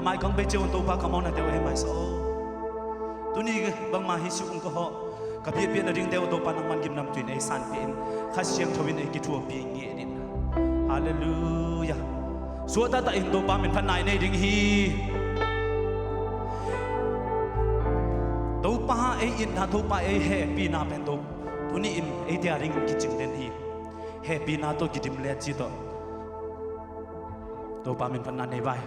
mai kong be chon to pa kamon na te we mai so tu ni bang ma hi su ung ko ho ka pie pie na ring te to pa nang man gim nam twin ai san pin kha siang thawin ai ki thu pi nge din hallelujah so ta ta in to pa min phan nai nei ding hi to pa ai in na to pa ai happy na pen to tu ni in ai dia ring ki ching den hi happy na to ki dim le chi to pa min phan na nei bai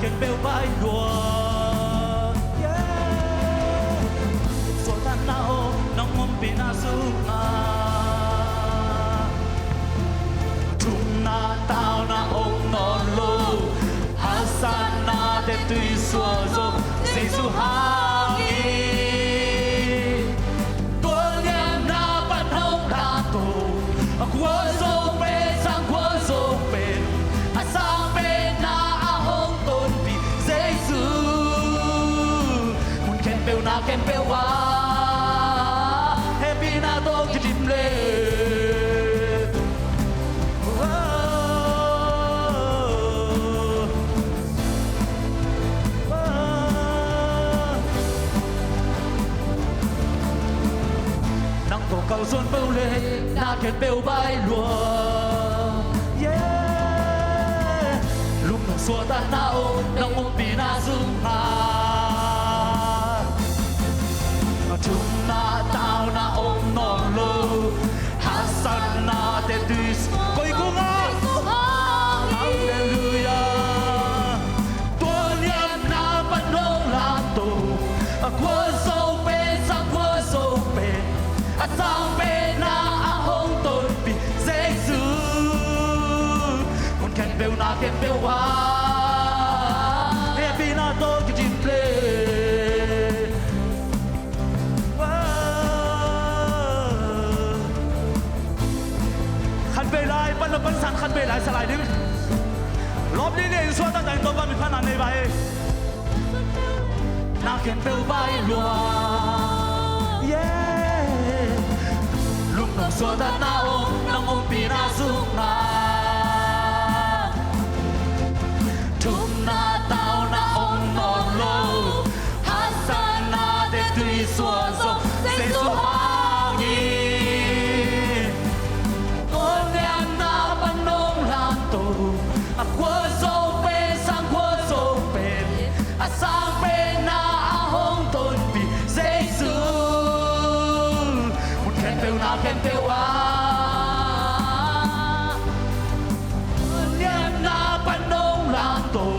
can build by your so that now no one be na suma tuna tao na ông no lo hasana de tui so zo se su ha ni tua niam na pan hong da to kwa zo pe sang kwa zo pe asang pe na can be wa happy na to kidim le nang to cầu xuân bêu le na can bêu bay lùa yeah lúc nong xua ta nao nang mong pi na dung ha chúng na tao na ôm non lô hasan na te tus koi ko nga hallelujah tua niam na pan long la to kwa so pe sang kwa so pe a sang pe na a hong ton pi jesu kun kan beu na kan beu wa happy na to ki dim play là bắn săn khăn về lại sẽ lại đi lốp đi lên xóa ta đánh tôi bắn bị phá nạn này vậy na kèn bêu bay lùa yeah lúc nong xóa ta na ôm pi na dung na thum na tao na ôm non lo hasan na de tui xóa zo se zo hang yi qua sâu pe sang qua sâu pe sang pe na hong tôn pi Giêsu một khen bêu na khen bêu a niệm na pan nong lang tổ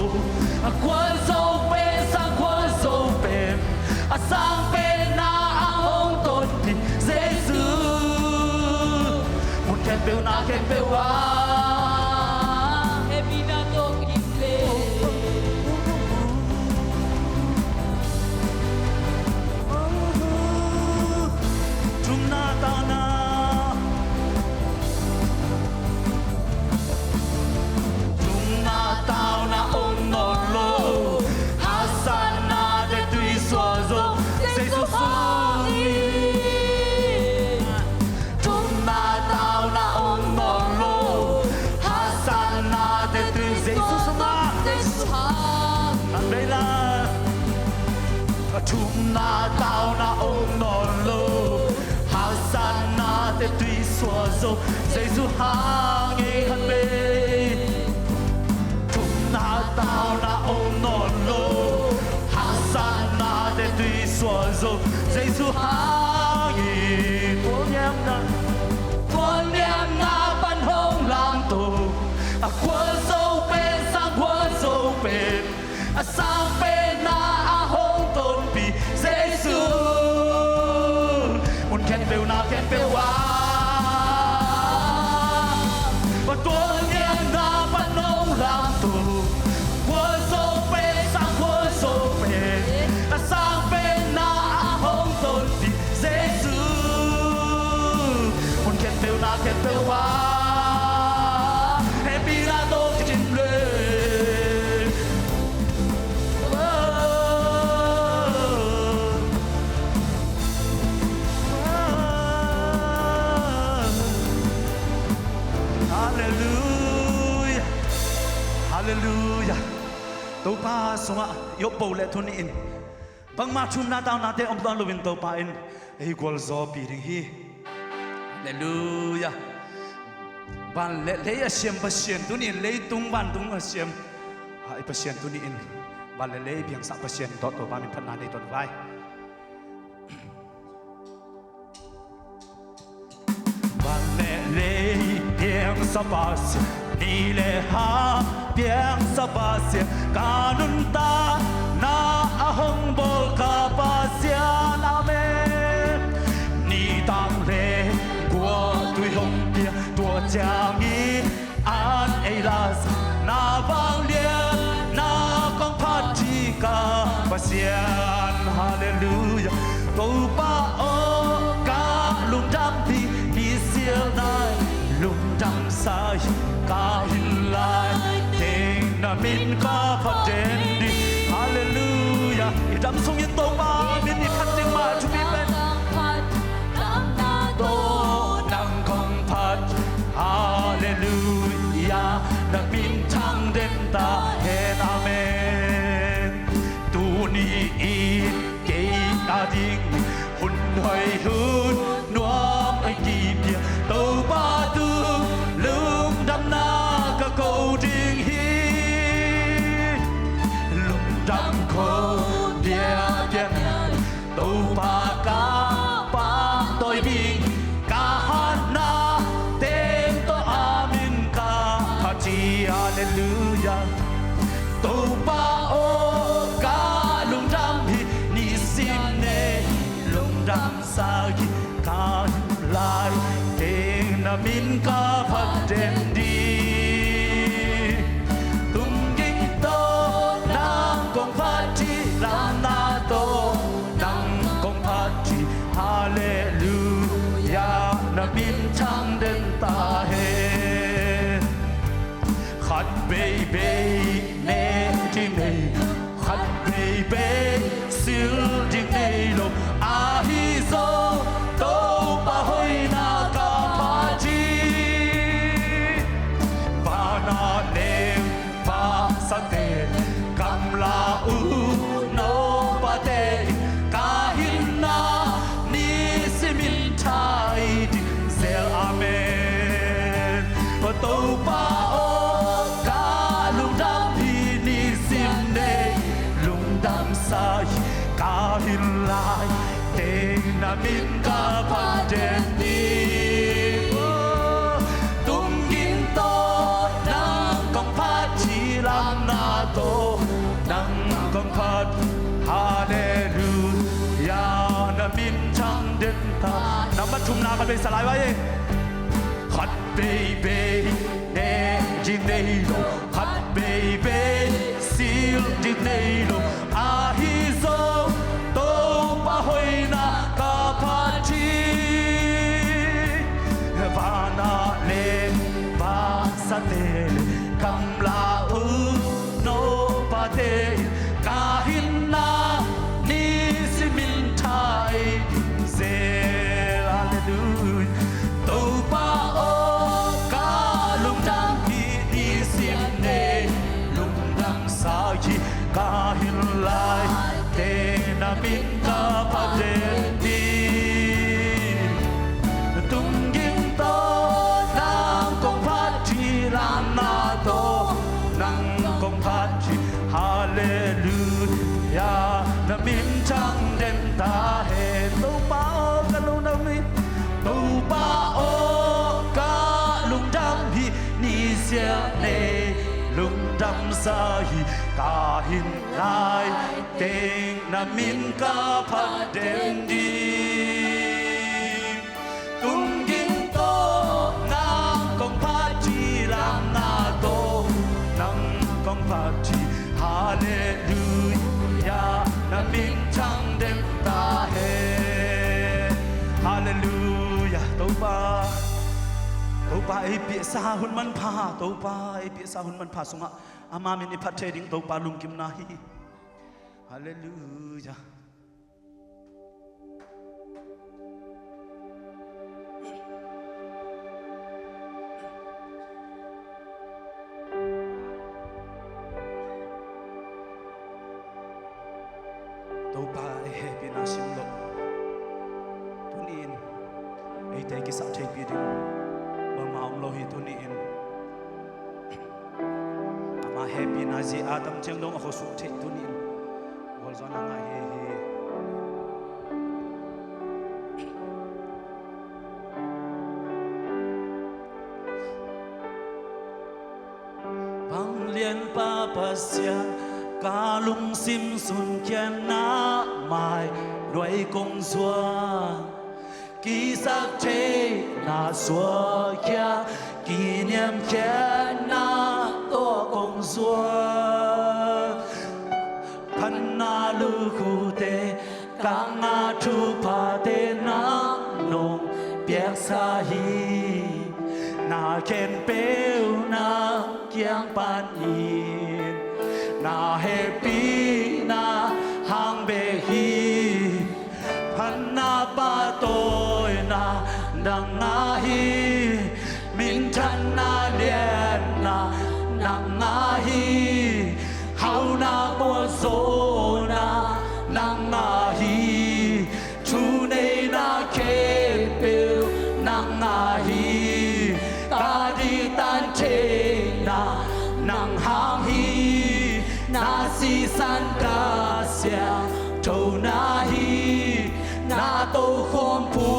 qua sâu pe sang qua sâu pe sang pe na hong tôn pi Giêsu một khen bêu na khen bêu a chúng na tao na ôm non lô hasan na te tui xua zo Giêsu hang e khăn bê chúng na tao na ôm non lô hasan na te tui xua zo Giêsu hang e tuôn niam na ban hong lang tu qua dâu bên sang qua dâu bên sang bên na Giêsu một khen bêu na khen bêu wa và tua niệm na ban nong lang tu qua dâu pe sang qua dâu pe sang bên na hong tôn pi Giêsu một khen bêu na khen bêu wa happy na to ki Hallelujah Hallelujah Tâu pa suma yo po le thun in bang ma chum na taw na te om don lovin tâu pa in ei gol zo pi ring hi Hallelujah ban le ya siam pa sian tu ni le tung ban tung a siam hai pa sian tu ni in ban le biang sa pa sian to to ba min phan na nei ton vai ban le biang sa pa sian ni le ha biang sa pa sian kanun ta na ahong bol ka pa sian amen ni tang le kwa tui hong bia tua chang yi an ei las na vang lian na kong phat chi ka pa sian hallelujah to pa o ka lum dam pi ni sial nai lum dam sai ka hin lai ting na min ka phat den di hallelujah i dam sung yin to pa min ni phat ding ma chu mi ben to nang kong phat hallelujah na min thang den ta hen amen tu ni i ke ta ding hun hoi hun nuam ai ki bia to ba tu lum dam na ka ko ding hi lum dam ko bia bia to ba ka pa toi bing ka han na tem to amin ka phachi hallelujah to pa o ka lum dam hi ni sim ne lum dam sa ki ka lai tem na min ka phat den di tum ging to nang kong phachi lam na to nang kong phachi hallelujah na min chang den ta he khat baby ne ti ne khat baby sil di ne lo a hi zo to pa hoi na ka pa ji pa na ne pa sa te kam la u no pa te ka hin na ni simin thai di sel amen to pa o ka lung dam pi ni sim ne lung dam sai ka hin lai te na min ka phat den ni tung gin to nang kong phat chi lam na to nang kong phat hallelujah na min chang den ta na ma chum na ka be salai wa ye hot baby ne jin nei lo hot baby sil di nei lo a hi zo to pa hoi na ka pha chi va na le va sa te kam la u no pa te ka hin na ni si min thai se hallelujah to pa o ka lum dam pi ni sim ne lum dam sa chi ka hin lai te na min ka pha de ni tung ging to nang kong phat chi lam na to nang kong phat chi hallelujah na min chang den ta he to pa o ka lum dam ni to pa o ka lum dam hi ni sia ne lum dam sa hi ka hin lai teng na min ka phat den di tung ging to nang kong phat chi lam na to nang kong phat chi hallelujah na min chang den ta he hallelujah to pa ai pi sa hun man pha to pa ai pi sa hun man pha sunga ama min ni phat the ding to pa lum kim na hi hallelujah te ki sa te pi ding ba ma om lo hi tu ni in ama happy na ji adam chem dong a ho su the tu ni wol zon na he bang lian pa pa sia ca lung sim sun kian na mai đuổi công xua ký sắc thế na xua kia kỷ niệm kia na to công xua thân na lu khu te càng na thu pa te na nong biếc sa hi na khen bêu na kiang pan in na happy na hang be hi pan na ba tôi na nang na hi min than na lian na nang na hi hau na bo so na nang na hi chu nei na ke pe nang na hi ta di tan che na nang hang hi na si san ka sia châu na hi na tô khom phu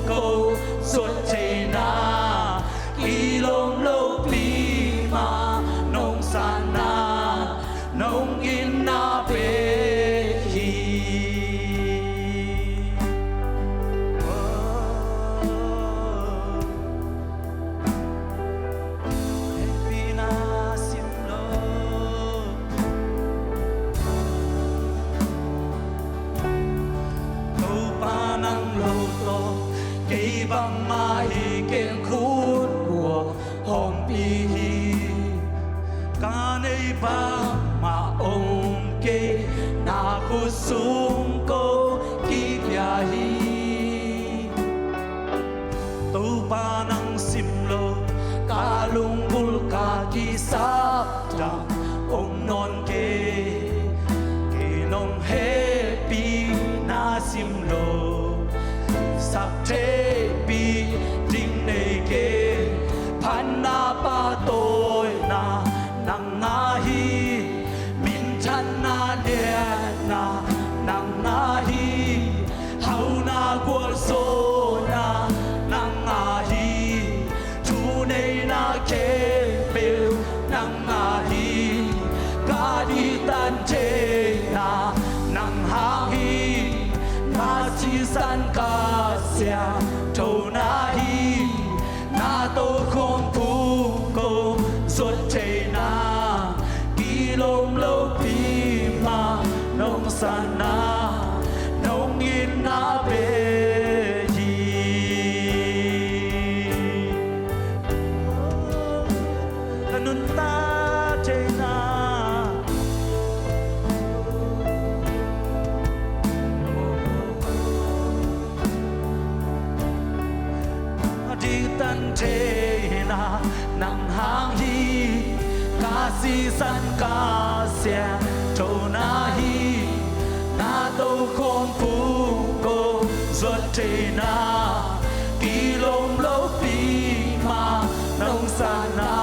câu suốt thế na kỳ lông lâu pi mà nông san na nông in na pe hi happy na sim lo ba năng lâu to cây băng ma hi kén khút của hôm pi hi ca nei ba mà ông kê na khu sung cô ki bia hi tu ba năng sim lo ca lung bul ca ki sa ra ông non kê kê nong happy na sim lo sắc thế bi ding nei ke pan na pa tôi na nang na hi min chan na de na nang na hi hau na kwa so na nang na hi chu nei na ke pe nang na hi ka di tan che na nang ha hi na chi san ka sia châu na hi na tô khom phu cô suốt thế na kỳ lông lâu pi mà nông san na nông in na be hi kanun ta thế na tan thế na nang hang hi ca si san ca sia châu na hi na tô khom phu cô ruột thế na kỳ lông lâu pi mà nông san na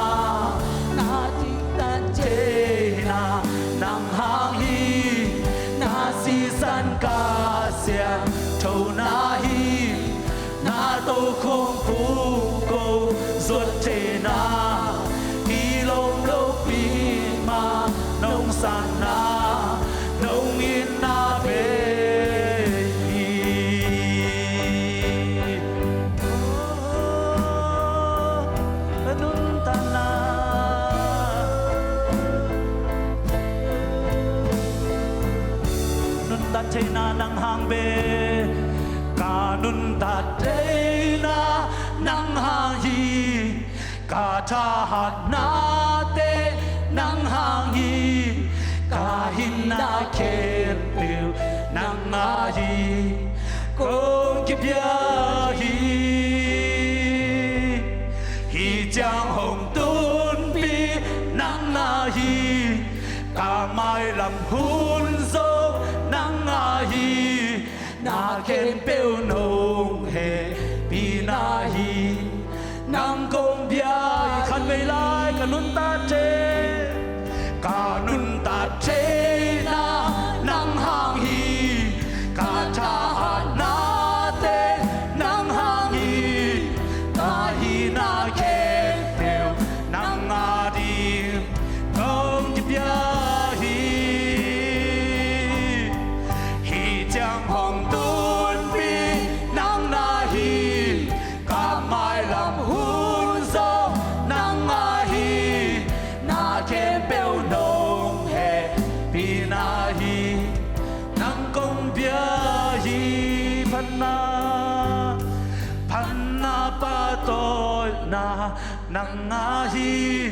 na ti tan thế na nang hang hi na si san ca sia châu na hi na tô khom phu cô ruột thế na kỳ lông lâu pi mà nông san na nông in na be hi nun ta na nun ta thế na nang hang be ca nun ta thế na nang hang hi ca tha hat na te nang hang hi ca hin na ke piu nang ma hi con ki bia hi hi chang hồng tun pi nang na hi ca mai làm hun zo nang na hi na khen bêu nông hề pi na hi nang công bia khăn về lại cả nun ta chế na nang hang hi cả cha na te nang hang hi na hi na khen bèo nang nga đi công bia hi chẳng hồng tuôn bi nang na hi cả mai làm hun gió nang nga hi na khen bèo nông hè bi na hi nang công bia hi pan na pa tôi na nang nga hi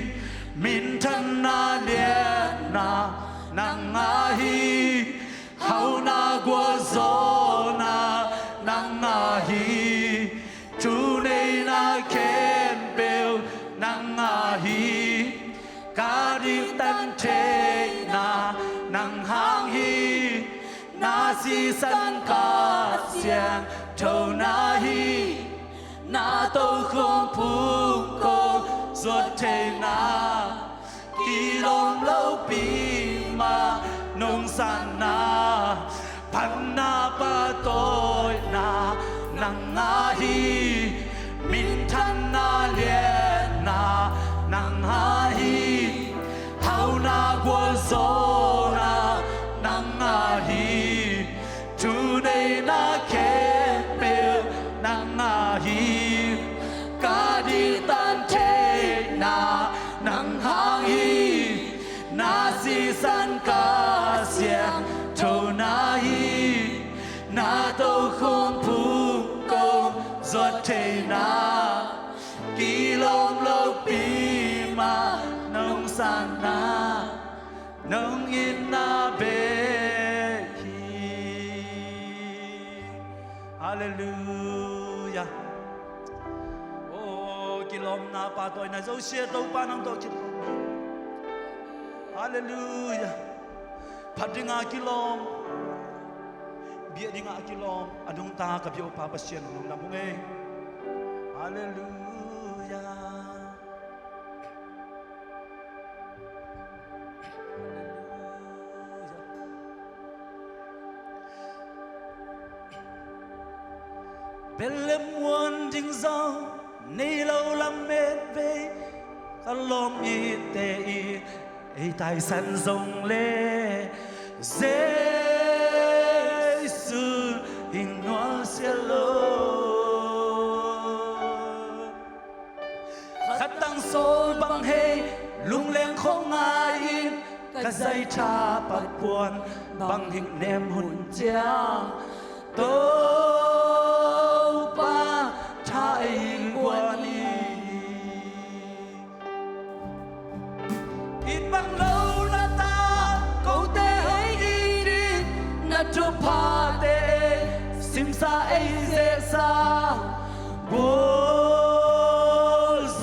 min thân na liệt na nang nga hi hậu na qua gió na nang nga hi chú này na khen bèo nang nga hi cả đi tan chế na nang hang hi na si san ca xiang thâu na hi na tô không phú cô ruột thế na kỳ lom lâu pi ma nông san na pan na pa tôi na nang nga hi min thân na liệt na nang ha hi hậu na qua gió na nang nga hi chú này na khen bèo nang nga hi cả đi tan chế na nang hang hi na si san ca xiang thâu na hi na tô không phú công ruột thế na kỳ lom lâu pi ma nông san na nông in na bê hi Hallelujah oh kỳ lom na pa tôi na dấu xe đâu pa nông tôi kỳ Hallelujah phát đi ngã kỳ lom bia đi ngã kỳ lom adung ta gặp yêu pa pasien nông nam hung e Hallelujah Bellem muôn dinh dâu nay lâu lắm mệt về cả lom y tê y ấy tài sản rồng lê Giê-xu hình hoa xe lô khát tăng số bằng hê lung lên không ai in cả dây cha bạc buồn bằng hình nem hồn giang tô ba thái quan ít bằng lâu là ta câu tê ấy đi na cho pa tê sim sa ấy dễ sa bố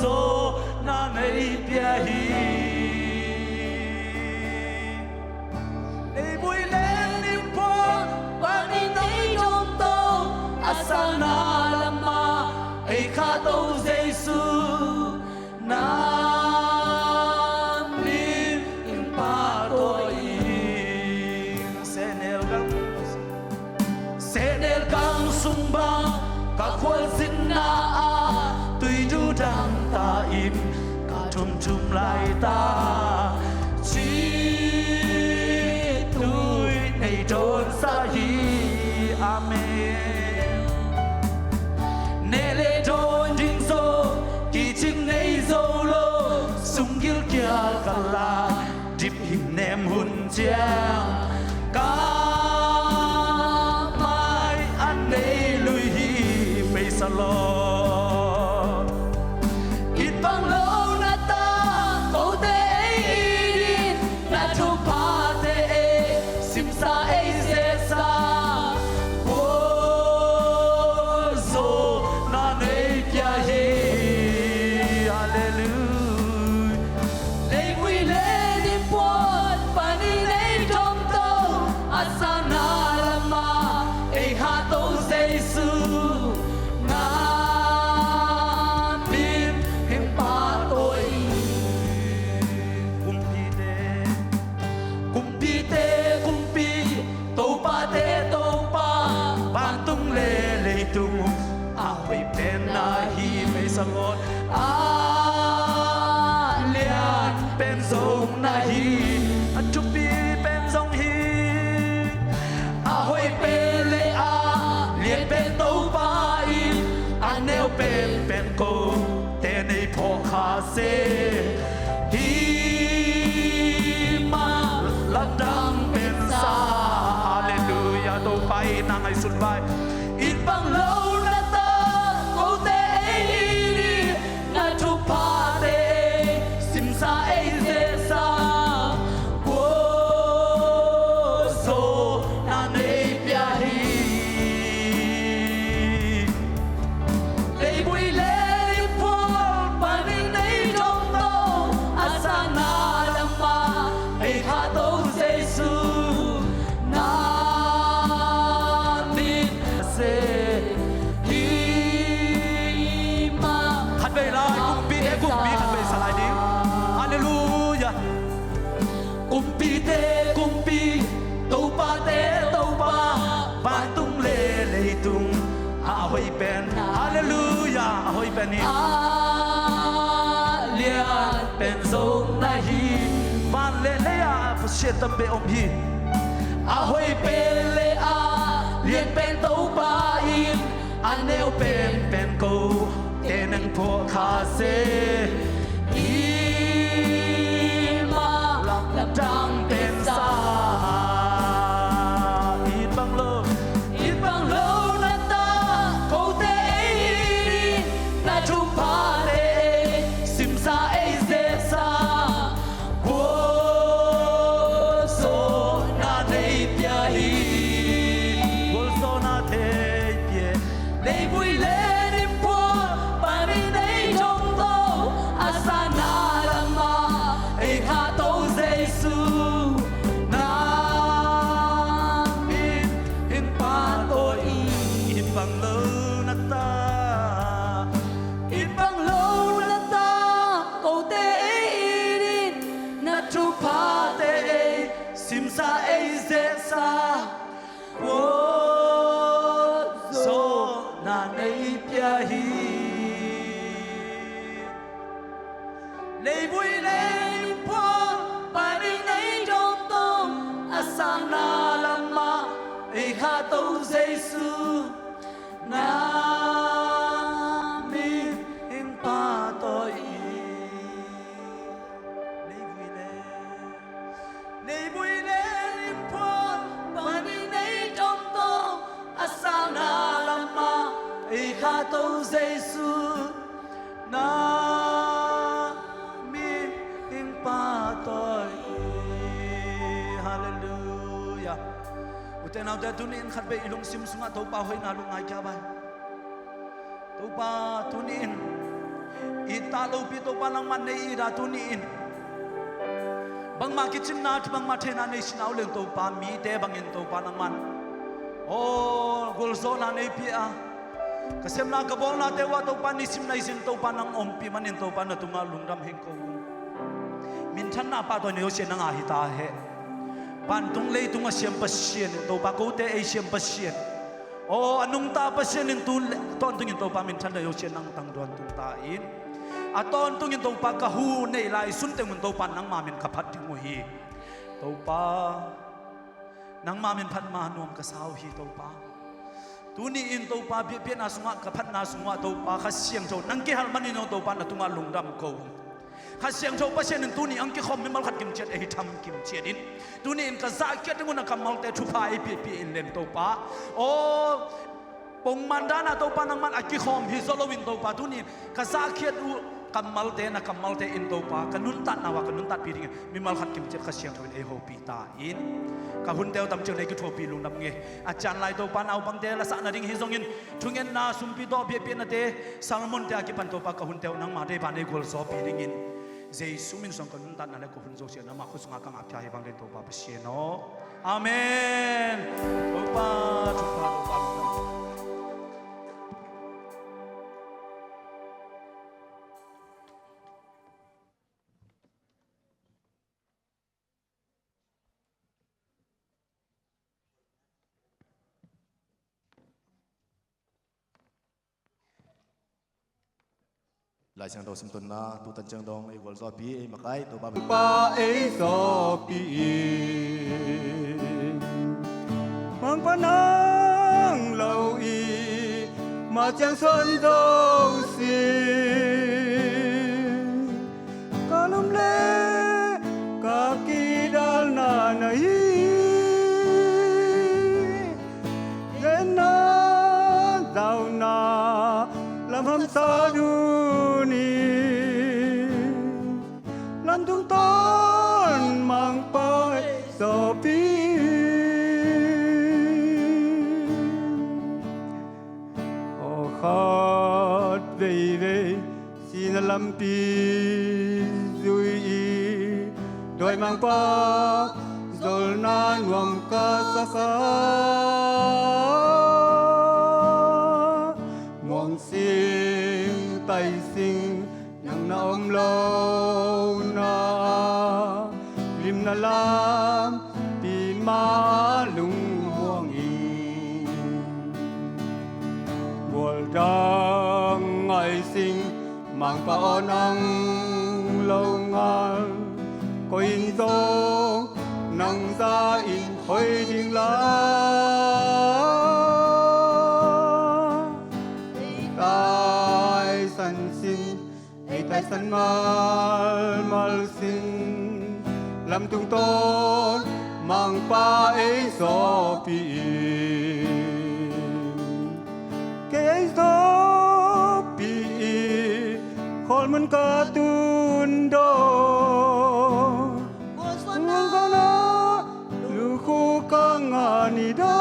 zo na mấy bia hi để vui lên niềm vui và đi tới trong tô asana lama ấy khá tô Giêsu nam lim impa tôi senel gang sumba cả khối xin na tùy du đang ta im cả chum chum lại ta chỉ tôi này trốn xa hi amen nè lê trốn dinh dô kỳ chinh này dô lô sung gil kia cả la dip hình nem hun chiang cả mai anh đây lui hi bây sa lo ít bằng lâu na ta câu tê ấy đi na thu pa tê sim sa ấy dễ sa bố zo na nei kia hi Hallelujah lấy quy lệ đi buồn và đi lấy trong tô asa เป็นทรงนาฮีอันทุกปีเป็นทรงฮีอาหอยเป็นเลยอาเลียนเป็นตูปาอินอันแนวเป็นโกแต่ในพอคาเซฮีมาละดังเป็นซาฮาเลลูยาตัวไปนางไอสุดไปอินบังโลนาตาโกเตนาทุพาเตซิมซาเอเซซาโวโซนาเนปยาฮีเลบุยเลพอปานิในจงโตอาสานาลมาไอคาโตเซซูนามิเซฮีมาขัดเวลากุมปีขัดเวสลายดิฮาเลลูยากุมปีตูปาเตตูปาบานตุงเลตุงอาหอยเป็นฮาเลลูยาอาหอยเป็นนี่อาเลียนเป็นทรงนาฮีบานเลเลียผู้เชี่ยวตัมเปอมฮีอาหอยเป็นเลอาเลียนเป็นตูปาอินอันเนวเป็นโกเตนังพอคาเซอีมาลับดังเป็นซาอีบังโลนาตาโกเตนาทุพาเตซิมซาเอเซซาโวโซนาเนปยาฮีโวโซนาเทเปียเลบุยเลนิพอปาริในจงโตอาสานาลมาไอคาโตเซซูนามิอินปาโตอีอินบังโลนาตาอินบังโลนาตาโกเตอินนาทุพาเตซิมซาเอเซซาโวโซนาเนปยาฮีเลบุยเลพอปาริในจงโตอาสานาลมาไอคาโตเซซูนามิอินปาโตอีเลบุยเลพอปาริในจงโตอาสานาลมาไอคาโตเซซูนามิอินปาโตอีฮาเลลูยาอุตนาเดตุนินขัดเบอิลุงซิมสุงะโตปาหอยนาลุงไอจาบายโตปาตุนินอิตาลูปิโตปานังมันในอิราตุนินบางมากิจินนาทบางมาเทนาในชินเอาเรื่องโตปามีเตบางอินโตปานังมันโอ้กุลโซนาในปีอากษมนากบอลนาเทวะโตปานิสิมในสินโตปานังอมปีมันอินโตปานาตุงาลุงดำเฮงโกมินทันนาปาตัวเนโอเชนังอาหิตาเฮปันตุงเลยตุงอาเชียมปัสเชียนโตปาโกเตเอเชียมปัสเชียนโอ้อนุงตาปัสเชียนอินตุตอนตุงอินโตปามินทันเนโอเชนังตังดวนตุงตาอินอาตอนตุงอินโตปากะฮูในลายสุนเตมุนโตปานังมามินขับพัดถึงมุฮีโตปานังมามินพันมานวมกะสาวฮีโตปาตุนีอินโตปาเบียนาสุงะขับพัดนาสุงะโตปาขัดเสียงโจนังเกหัลมันอินโตปานาตุงาลุงดำโกขัดเสียงโจปัสเชียนตุนีอังเกคอมมิมัลขัดกิมเจ็ดเอหิทำกิมเจ็ดินตุนีอินกะซาเกียดงุนกัมมัลเตชุพายเปียอินเลนโตปาโอปงมันดานาโตปานังมันอักกิคอมฮิโซโลวินโตปาตุนีกะซาเกียดกัมมัลเตนะกัมมัลเตอินโตปากันุนตัดนาวากันุนตัดปีริงมิมัลขัดกิมเจ็ดขัดเสียงโจเอโฮปีตาอินกะหุ่นเตวตำเจอในกุโทปีลุงนำเงอาจารย์ลายโตปานเอาบังเตละสะนาดิงฮิซงอินทุงเงินนาสุมปีโตเบียเปียนเตซาลมอนเตอากิปันโตปากะหุ่นเตวนังมาเดปานในกอลซอปีริงอินเจสุมินสงกันุนตัดนั่นแหละกะหุ่นโซเชียนนามาคุสงากังอับยาให้บังเดโตปาเปเชียโนอาเมนโตปาทุปาโตปาลุง หลายเสียงโตสิมตุนนาตูตันเจิงดองไอ้วอลซอปีไอ้มาไกตัวบ้า ป้าไอ้ซอปีมังปะนางเราอีมาจังสนโตสีกาลมเลกากีดาลนาไนเดนนาดาวนาลำหำสาดูนีลำทุ่งต้นมังไปสอปีโอ้ขาดเว่ยเว่ยสีนลำปีซุยโดยมังปาโซลนานวมกาสกามองสิงไตสิงนังนาอมโลนาริมนาลามปีมาลุงห่วงอิงบัวดังไอสิงมังปาอนังโลงานก็อินโตนังซาอินคอยทิ้งลาตายสันสินไอ้ตายสันมาลสินลำตุงต้นมังปาไอ้ซอปีเกยซอปีคอลมันกาตุนโดนังกานาลูกคู่กังอานิดา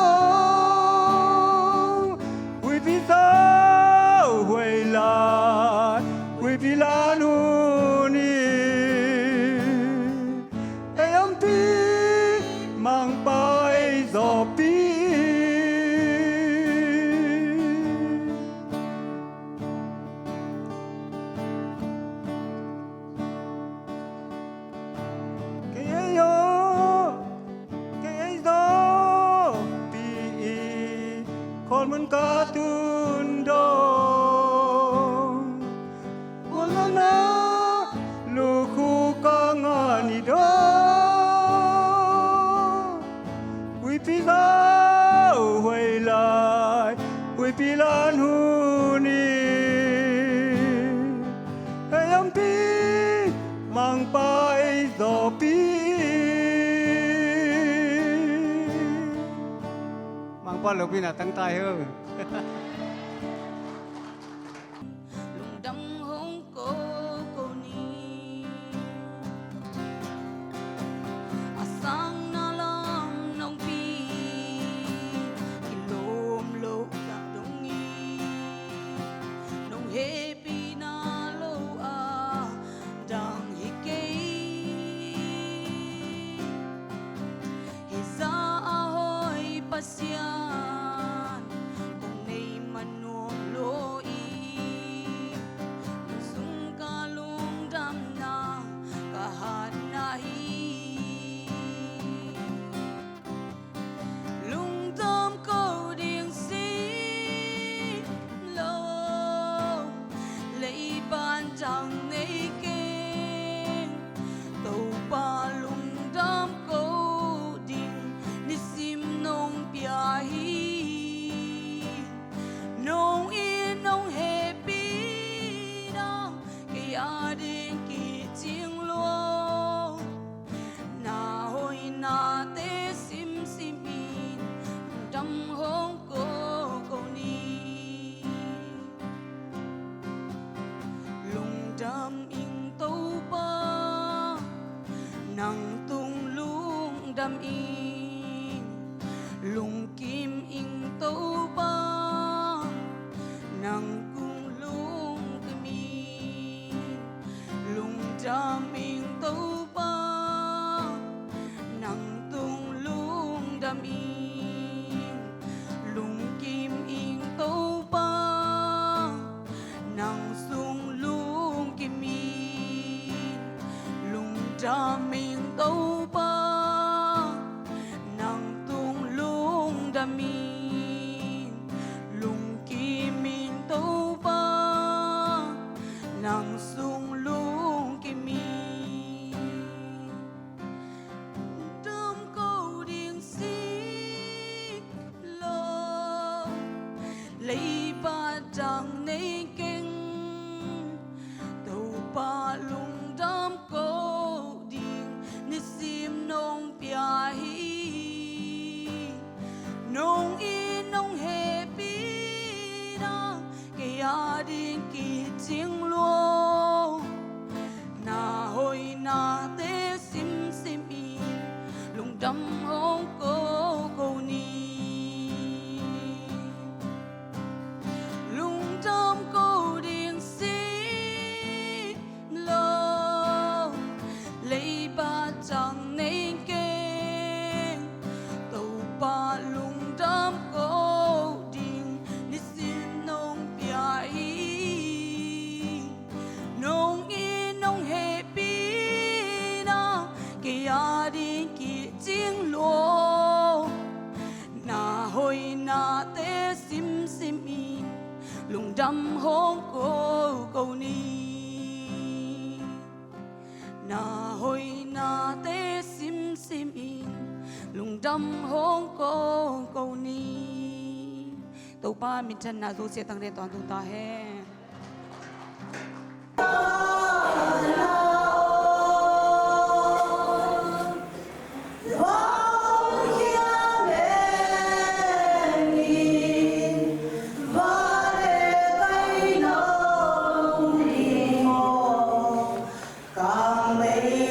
วิพิสาหวยลาวิพิลานูนีไอ้อัมพีมังไปซอปีเกยโยเกยซอปีคนมันกาตุนโดWalana luku kangani do we pila wailai we pilan huni ayampi mangpai zopi mangpa lopi na tang tai hơn đam in lùng kim in tâu ba nàng cung lùng kim in lùng đam in tâu ba nàng tung lùng đam in lùng kim in tâu ba nàng sung lùng kim in lùng đam in tâu ba min lung ki min to ba nang hong cô ni lung đâm cô điên xí lo lấy ba chẳng nên kênh tàu ba lung đâm cô điên đi xin nông bia y nông y nông hệ bi na kia đi kia chính lo na hoi na te sim sim in lung đâm hong cô ni na hoi na te sim sim in lung đâm hong cô ni tàu ba mi chân na du sẽ tăng lên toàn tu ta he Amen.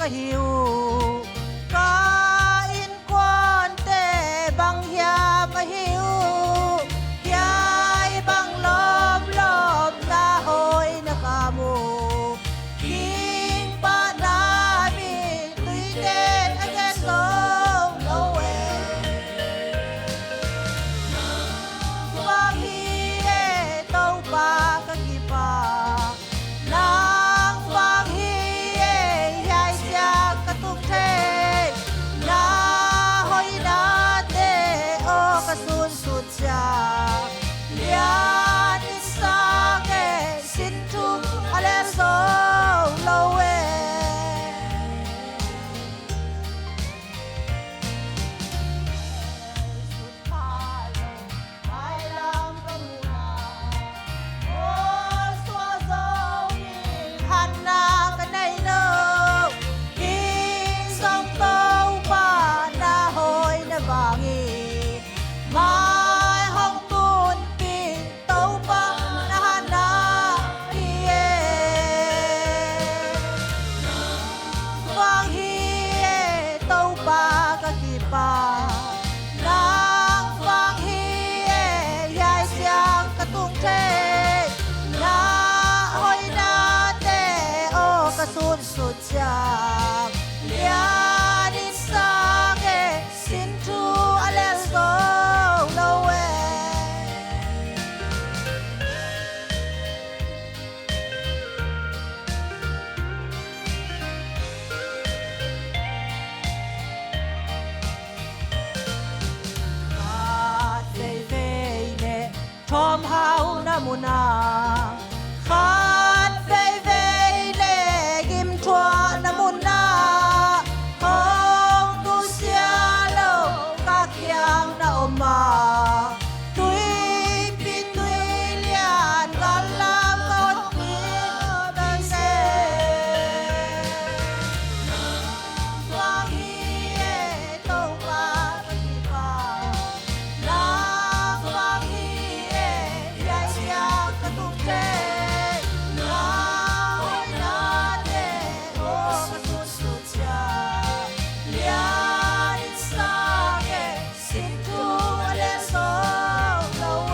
ก็หิวกาอินควันเตบางยาก็หิวยายบางลบลบตาโอยนะกามูคิงปานามีตุยเดนอเกนโกโนเววาฮีเอโตปากะกิปานางวางฮีเอยายเสียกะตุกเทนาหอยนาเตโอกะสุนสุดจาเลียนิสาเกสินทุอะเลโซโลเวสุดท้ายไปลำกะมูนาโอ้สัวโซมีหันหน้ากันในโนกินสองโตปานาหอยนะบางอีมาห้องตุนปีโตปานาหันหน้าอีเอบางฮีเอโตปากะกิปานางบางฮีเอยายเสียงกะตุงเทนาหอยนาเตโอกะสุนสุดจางเลียนิสาเกสินทูอะเลโซโลเวขาดเฟยเฟยเนทอมเฮานะมุนาขาดเฟยเฟยเนกิมทัวนะมุนาฮองตุเสียโลกะเคียงนะอมาตุยปิตุยเลียนกะลากอดมีตันเซวาฮีเอโตปากะกิปานางวางฮีเอยายเสียกะตุกเทนาหอยนาเตโอกะสุนสุดจาเลียนิสาเกสินทูอะเลโซโลเว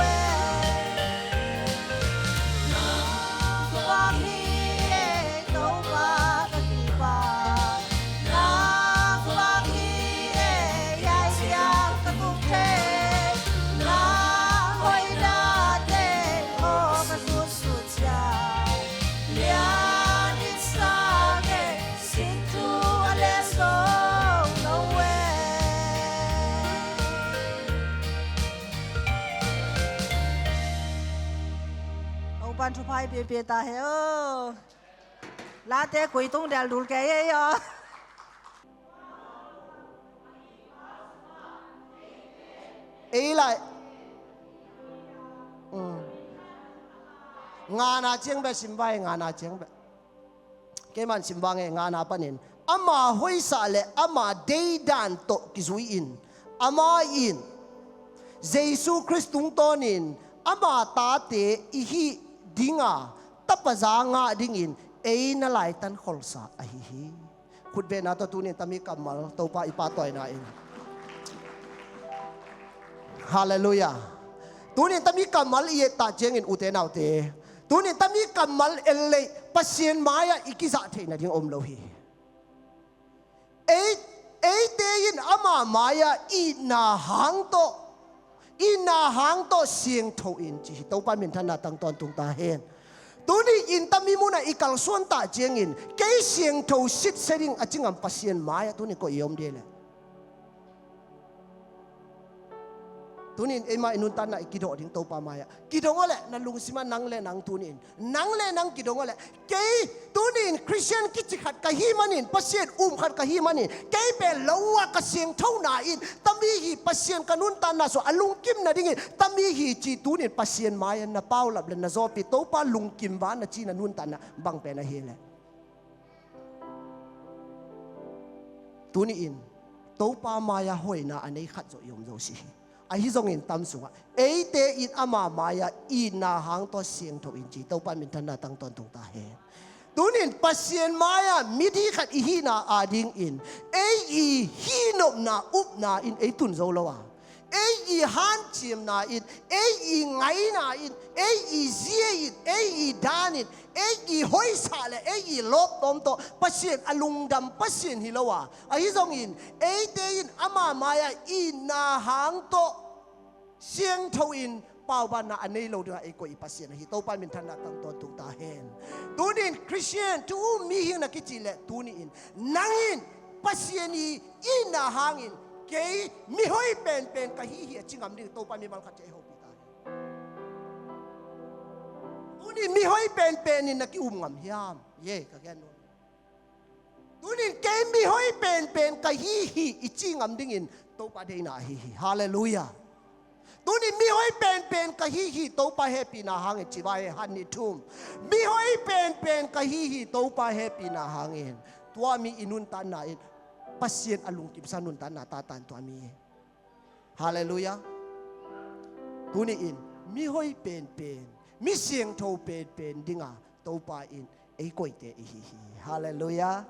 วางฮีเอโตปากะกิปานางวางฮีเอยายเสียกะตุกเทนาหอยนาเตโอกะสุนสุดจาเลียนิสาเกสินทูอะเลโซโลเวเอาปันทุพายเปียเปียตาเฮอลาเตกุยตุงเดลดูลแกเยยอlại ngà na chiang be sim vai ngà na chiang be cái man sim vang ngà na panin ama hoi sa le ama day dan to kizui in ama in Jesus Christ tung tonin ama ta te ihi dinga tapaza nga dingin ei na lai tan kholsa ahi khut be na to tunin tami kamal to pa ipatoy na in Hallelujah. Tunin tami kamal iye ta jeng in ute nau te. Tunin tami kamal elle pasien maya ikisa the na ding om lo hi. Ei te in ama maya ina hang to sieng tho in chi to pa min thana tang ton tung ta hen. Tuni in tami muna ikal suan ta jeng in ke sieng tho sit setting achingam pasien maya tuni ko yom de le. Tunin ema inuntan na ikido ding to pa maya kidong ole na lungsima nang le nang kidong ole kay tunin Christian kitsikhat kahimanin pasien khat kahimanin kay pe lawa kasing thau na in tamihi pasien kanuntan na so alungkim na ding tamihi chi tunin pasien maya na paulab le na zopi to pa lungkim ba na chi na nuntan na bang pe na hele tunin to pa maya hoi na anei khat zo yom zo si ahi zong in tam sunga eite in ama maya ina hang to sieng tho in chi to pa min thana tang ton tung ta he tunin pasien maya midi khat ihina ading in ei hinop na up na in ei tun zo lawa ei han chim na in ei ngai na in ei zie in ei dan in ei hoi sa le ei lop tom to pasien alung dam pasien hilawa ai zong in ei te in ama maya in na hang to siang thau in bao ban na anei lo da eko ipasien hi to pa min than na tang ton tu ta hen tunin christian tu mi hi na kichile tuni in nangin pasien i ina hangin ke mi hoi pen ka hi chingam ni to pa mi bal kha che ho pi ta tuni mi hoi pen ni na ki ngam hiam ye ka gen no tunin ke mi hoi pen ka hi i chingam ding in to pa de na hi hallelujah tuni mi hoi pen ka hi to pa happy na hang chi ba he han ni thum mi hoi pen ka hi to pa happy na hangin tua mi inun tan na in pasien alung kim sanun tan na ta tan tua mi hallelujah tuni in mi hoi pen mi sieng tho pen dinga to pa in ei koi te hi hallelujah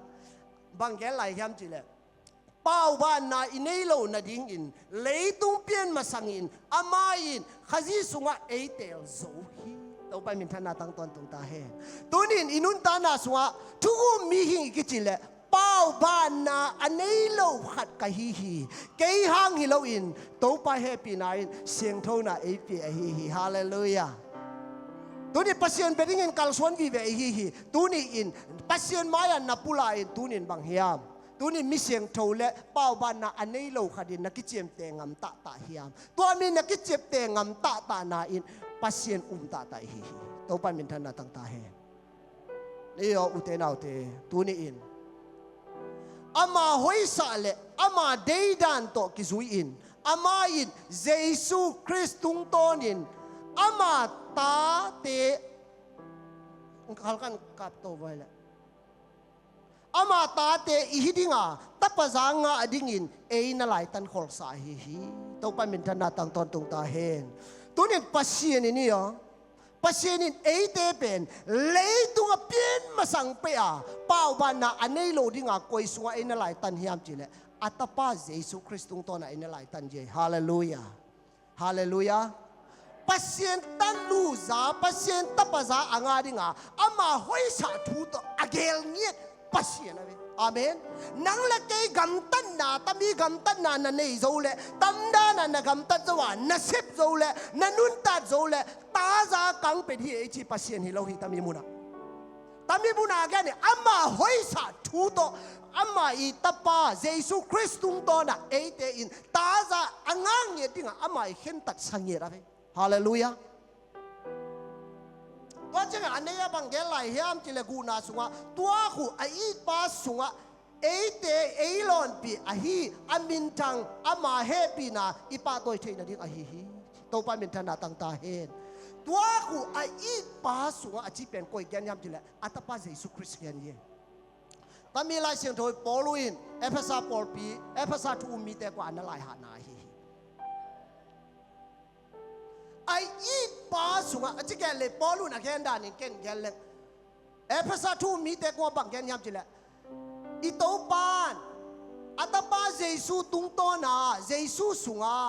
bang ge lai hiam chi le bao ban na inei lo na ding in leitung pian masangin amain khazi sunga eitel zo hi to pa min thana tang ton tung ta he tunin inun ta na sunga thu mi hi ki chile bao ban na anei lo khat ka hi ke hang hi lo in to pa happy na in sieng tho na ei pi hi hallelujah tuni pasien beding in kalson vi ve hi tuni in pasien maya na pula in tunin bang hiam tuni mi siang tho le pau ban na anei lo khadin na kichem te ngam ta hiam to mi na kichem te ngam ta na in pasien ta hi to pa min than na tang ta he leo ute nau te tuni in ama hoi sa le ama deidan to kizui in ama in jesu christung tonin ama ta te kalkan kap to vai la ama ta te ihidinga tapazanga adingin ei na lai tan khol sa hi to pa min than na tang ton tung ta hen tunin pasien ni yo pasien in ei te pen leitung a pian masang pe a pau ban na anei lo dinga koi sunga ei na lai tan hiam chile atapa jesu christung to na ei na lai tan je hallelujah hallelujah pasien tan lu za pasien tapaza anga dinga ama hoi sa thu to agel niet pasien ave amen nang la ke gam tan na tami gam tan na na nei zo le tam da na gam tan zo wa na sip zo le na nun ta zo le ta za kang pe hi chi pasien hi lo hi tami muna ga ne ama hoi sa thu to ama I tapa jesu christung to na ate in ta za angang ye dinga ama hen tak sang ye ave hallelujahก็จะงานนี้บางแก่ไหลเฮียมจิเลกูนาสุงะตัวหูไอ้ป้าสุงะเอเตเอลอนปีไอฮีอามินทังอามาเฮปีนาอีป้าตัวเทนดิ้งไอฮีตัวป้ามินทันนาตังตาเฮนตัวหูไอ้ป้าสุงะอาจีเป็นก้อยแกนยามจิเลอัตป้าเยซูคริสต์แกนเย่ตามีลายเสียงโดยปอลุอินเอฟเฟซัสปอลปีเอฟเฟซัสทูมีแต่กว่านั่นลายหานาฮีไอ้ป้าสุงะจิแกนเลยปอลุนอะแกนดานิเกนแกนเลยเอฟเฟซัสทูมีแต่กว่าบังแกนยามจิเลอีโตปานอัตป้าเยซูตุงโตนาเยซูสุงะ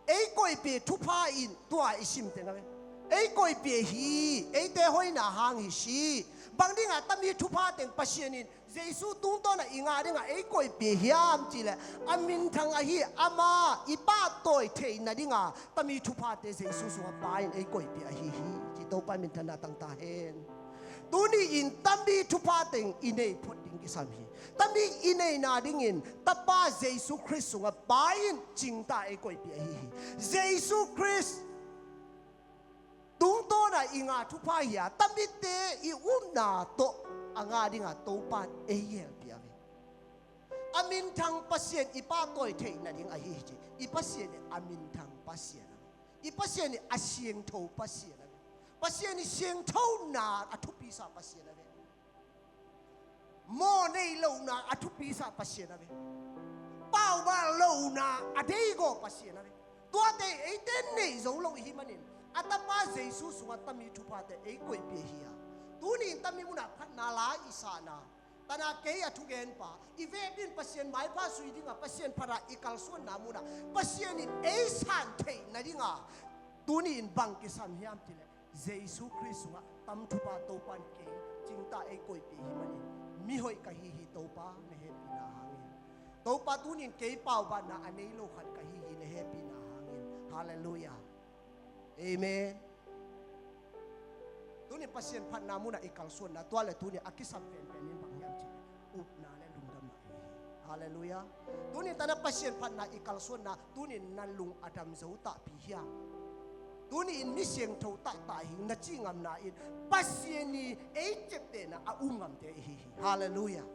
ไอ้ก้อยเปียทุพาอินตัวไอชิมเตนะเว้ไอ้ก้อยเปียฮีไอ้เตหอยนาหางฮีชีบางทีงะตามีทุพาเต็งปัชเชนินเยซูตุงโตนาอิงาดิงะไอ้ก้อยเปียฮิามจิเลอามินทังอะฮีอามาอีป้าโตยเทนะดิงะตามีทุพาเตเยซูสุงะปาอินไอ้ก้อยเปียฮีจิโตปามินทนาตังตาเฮนตัวนี้อินตามีทุพาเต็งอินเอพุดดิงกิสามฮีตามีอินเอนาดิงินตาป้าเยซูคริสต์สุงะปาอินจิงตาไอ้ก้อยเปียฮีเยซูคริสต์ตุงโตนะอิงาทุพาฮีตามีเตอีอุมนาโตอังาดิงะโตปานเอเยลเปียเวอามินทังปัสเซียนอีป้าโตยเทนะดิงอะฮีจิอีปัสเซียนอามินทังปัสเซียนอีปัสเซียนอาเซียงโทปัสเซียนปัสเซียนเซียงโทนาอะทุปีซาปัสเซียนเวโมเนโลนาอะทุปีซาปัสเซียนเวเป้าว่าโลนาอะเดโกปัสเซียนเวตัวเตไอเตนเนโซโลฮิมันินอัตป้าเยซูสุงะตามีทุพาเตไอโกยเปียฮียต tunin tami muna phat na la isana tana ke ya thugen pa ive bin pasien mai pa sui dinga pasien phara ikal suan na muna pasien in e san thei na dinga tunin bang ki sam hiam tile jesu christ tam thupa to pan ke chingta e koi pi hi mani mi hoi ka hi to pa ne he pi na hangin to pa tunin ke pau ba na anei lo khat ka hi ne he pi na hangin hallelujah amen tunin pasien phat na muna ikal suan na twale tunin akisam pen penin bang hiam chi up na le lungdam na hallelujah tunin tana pasien phat na ikal suan na tunin nan lung adam zo ta pi hiam tuni in mi siang thau ta ta hi na chi ngam na in pasien ni e chep te na a ngam te hi hallelujah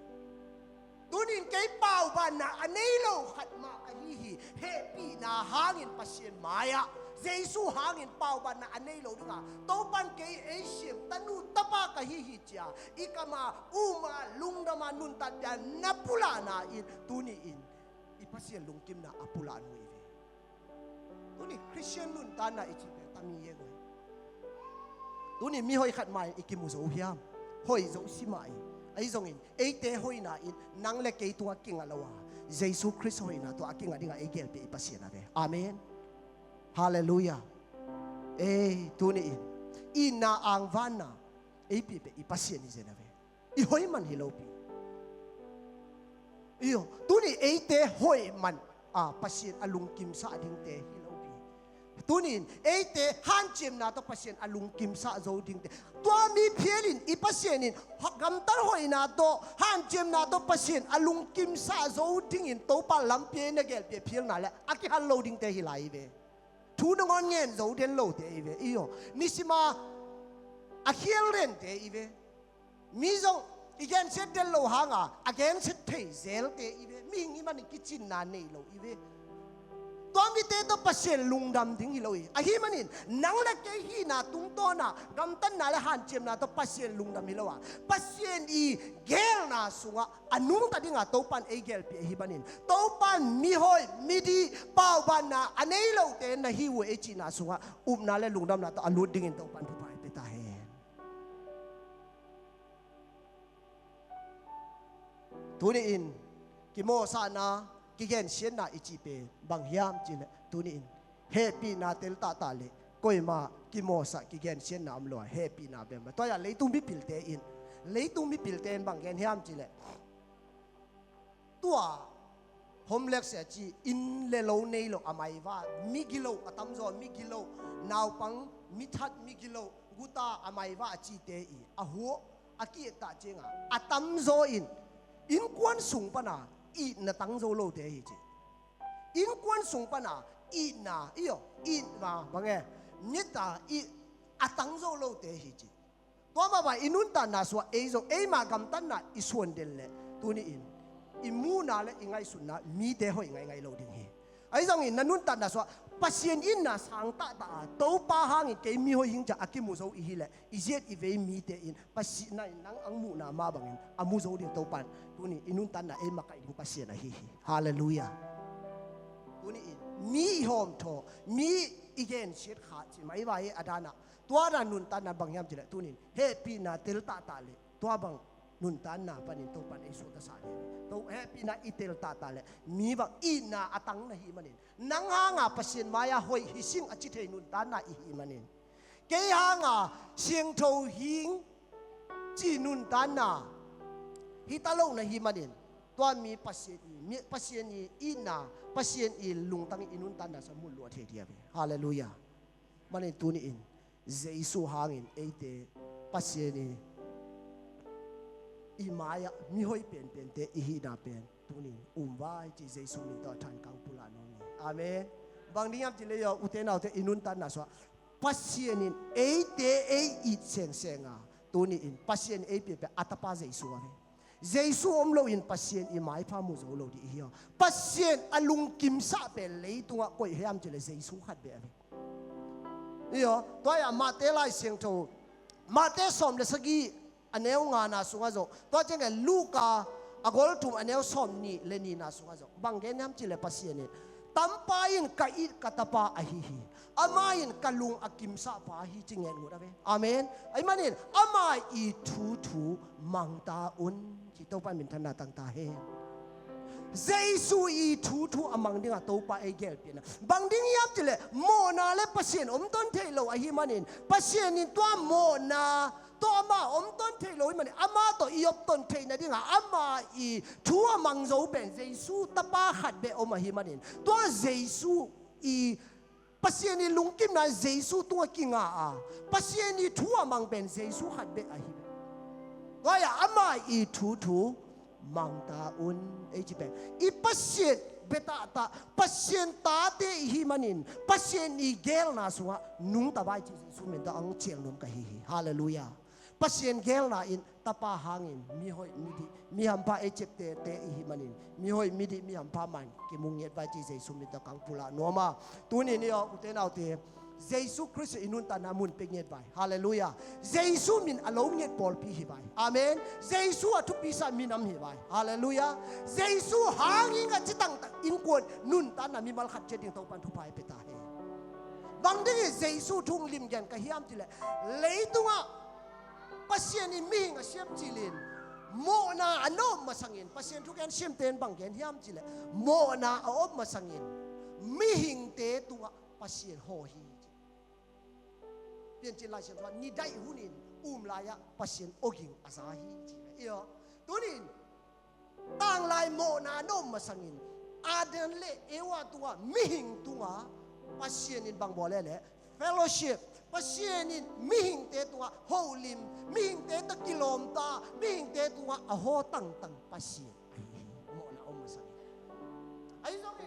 tuni in kai pau ba na anei lo khat ma ka hi he pi na hangin pasien maya jesu hangin pau ba na anei lo dinga to pan ke e siam tanu tapa ka hi cha ikama uma lungdama nun ta ya na pula na in tuni in i pasien lungkim na apula nu i tuni christian nun ta na i mi ye go tu ni mi hoi khat mai ikimu zo hiam hoi zo si mai ai zong in ei te hoi na in nang le ke tu king alawa jesu christ hoi na to aking adinga e gel pe pasien ave amen hallelujah tu ni in na ang vana e pi pe i pasien ni zenave i hoi man hi lo pi iyo tu ni ei te hoi man pasien alung kim sa ding te tunin eite hanchim na to pasien alung kim sa zo ding te to mi phielin i pasienin gam tar hoi na to hanchim na to pasien alung kim sa zo ding in to pa lam pe na gel pe phiel na la aki hal loading te hi lai ve thu no ngon ngen zo den lo te i ve iyo nisima a hiel ren te i ve mi zo igen set den lo hanga again set thei zel te i ve mi ngi man ki chin na nei lo i ve Tuami te to pasien lungdam ding hiloi ahi manin nang la ke hi na tung to na gam tan na la han chem na to pasien lungdam hilowa pasien i gel na sunga anung ta dinga to pan e gel pi hi manin to pan mi hoi mi di pau ban na anei lo te na hi wo e chi na sunga na le lungdam na to alu ding in to pan thu pai pe ta hen tu ni in ki mo sa na ki gen sien na ichi pe bang hiam chi le tunin happy na tel ta ta le koi ma ki mo sa ki gen sien na am lo happy na be ma to ya leitung bi pil te in leitung bi pil ten bang gen hiam chi le tua homeless ya chi in le lo nei lo amai wa mi gilo atam zo mi gilo naw pang mi that mi gilo guta amai wa chi te i a hu aki ta chenga atam zo in kwan sung pa na i na tang zo lo te hi chi in kwan sung pa na i na iyo i ma bange nita i atang zo lo te hi chi to ma ba inun ta na so e zo e ma gam tan na i suan del le tu ni in i mu na le i ngai sun na mi te hoi ngai lo ding hi ai zong in nanun ta na so pasien in na sang ta ta to pa hang ke mi ho hing cha akimu zo i hi le i jet i ve mi te in pasi na nang ang mu na ma bangin amu zo ding to pan tu ni inun tan na e ma kai ding pasien na hi hallelujah tu ni in mi hom tho mi igen shit kha chi mai ba e adana tua ra nun tan na bang yam chi le tu ni happy na tel ta ta le tua bang nun tan na panin to pan e so ta sa le to happy na itel ta ta le mi ba i na atang na hi manin nang ha nga pasien maya hoi hising achi thei nun tan na i hi manin ke ha nga sieng tho hing chi nun tan na hi ta lo na hi manin to mi pasien i na pasien i lung tang inun tan na sa mun lo the dia be hallelujah manin tu ni in jesu hangin eite pasien i maya mi hoi pen te i hi na pen tunin vai chi jesu ni to than kang pula no ni amen bang diam ti le yo uten au te inun tan na so pasien in eite i senga tuni in pasien e pe atapa jesu ave jesu om lo in pasien i mai pha mu zo lo di hi pasien alung kim sa pe le tunga koi hiam ti le jesu khat be ave yo to ya ma te lai seng tho ma te som le sagi aneu nga na sunga zo to chenge luka agol tum aneu som ni le ni na sunga zo bang gen nam chi le pasien ni tampain kait katapa ahihi amain kalung akimsa pa hi chingen ngura ve amen ai manin ama I thu mangta un chi to pa min thana tang ta he Jesu I thu amang dinga to pa ai gel pina bang ding yap chile mo na le pasien om ton thelo ahi manin pasien in to mo na to ama om ton thelo I manin ama to iop ton theina dinga ama I thu amang zo ben Jesu tapa khat be om ahi manin to Jesu I pasien ni lungkim na Jesu tunga kinga a pasien ni thu amang ben Jesu khat be ahi Waya ama I thu mangta un ejipe I pasien beta ta pasien ta te hi manin pasien I gel na suwa nung ta bai chi Jesu men da ang chel num ka hi hallelujah pasien gel na in tapa hangin mi hoi midi mi hampa ejep te hi manin mi hoi midi mi hampa man ki mung yet bai chi Jesu men da kang pula noma tuni ni o utenau te Jesu Christ inun ta namun penget bai hallelujah Jesu min along yet pol pi hi bai amen Jesu atu pisa minam hi bai hallelujah Jesu hangin ga chitang ta in kon nun ta na mi mal khat che ding to pan thu pai pe ta he bang ding Jesu thung lim gen ka hiam ti le leitunga pasien ni mi nga siam chilin mo na anom masangin pasien thu gen siam ten bang gen hiam ti le mo na aom masangin mi hing te tunga pasien ho hi Pian chin lai siam so ni dai hunin laya pasien oging asahi ji iyo tunin tang lai mo na nom masangin aden le ewa tuwa mihing tuwa pasien in bang bole le fellowship pasien in mihing te tuwa holim mihing te ta kilomta mihing te tuwa aho tang pasien mo na om masangin ai so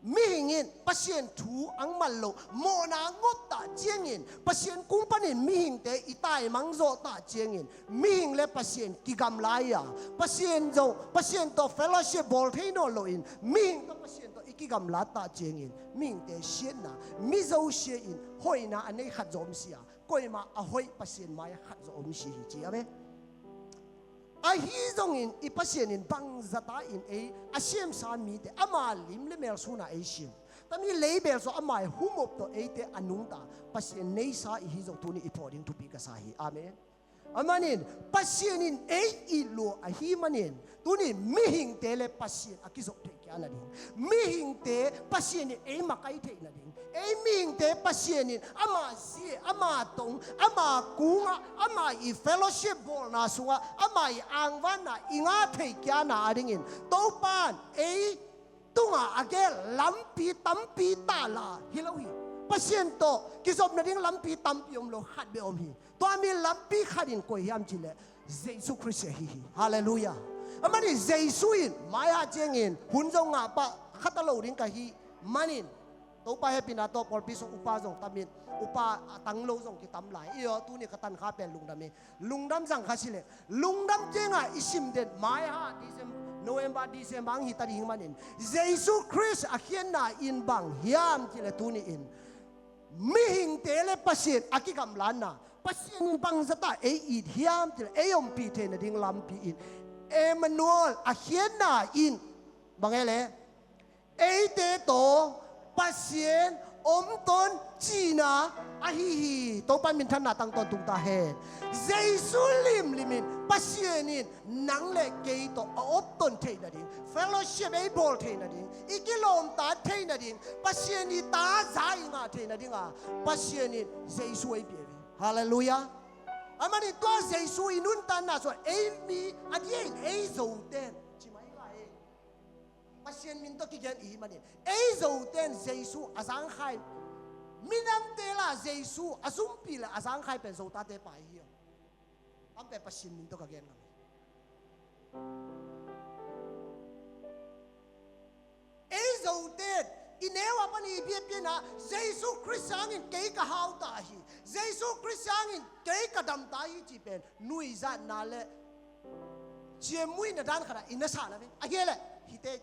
mihingin pasien thu ang malo mo na ngop ta chiengin pasien kumpanin mihing te itai mangzo ta chiengin mihing le pasien kigam laya pasien to fellowship bol theino loin mihing to pasien to ikigam la ta chiengin mihing te sien na mizo she in hoina anei khat zom sia koima a hoi pasien mai khat zom si hi chi abe ahi zong in ipasien in bang zata in asiem san mi te ama lim le mel suna asian tami label so ama humop to te anungta pasien nei sa hi zong tuni ipoding to bi ka sahi amen amanin pasien in ilo ahi manin tuni mihing tele pasien akizok te kya ding mihing te pasien ni makai te na ding mihing te pasien in ama si ama tong ama kunga ama I fellowship bol na suwa ama I angwan na inga te kya na adingin topan tunga agel lampi tampi tala hilohi pasien to kizop na ding lampi tampi lo khat be om hi to ami lampi kharin ko hiam chile Jesu Christ hi hallelujah amani Jesu in maya jengin hunjong nga pa khatalo ring ka hi manin to pa happy na to por piso upa jong tamin upa tanglo jong ki tam lai iyo tu ni katan kha pen lungdam jang khasile lungdam jenga isim den maya November December hi tari manin Jesu Christ akhian na in bang hiam chile tu ni in mihing tele pasien akikam lana pasien bang zata it hiam chile yom pi te na ding lampi in Emmanuel akhian na in bangele te to pasien ton china ahi to pa min thana tang ton tung ta he Jesu limin pasienin nang le ke to op ton the na ding fellowship bol the na ding ikilom ta the na ding pasieni ta zai nga the na ding a pasienin Jesu ai pe hallelujah amani to Jesu inun ta na so mi adien zo ten pasien min to ki gen I manin zo ten Jesu asang khai minam te la Jesu asum pi la asang khai pen zo ta te pa hi am pe pasien min to ka gen zo ten inewa pani biet na Jesu Christian in ke ka hau ta hi Jesu Christian in ke ka dam ta hi chi pen nui za na le chemui na dan khara ina sa la ve agele hi te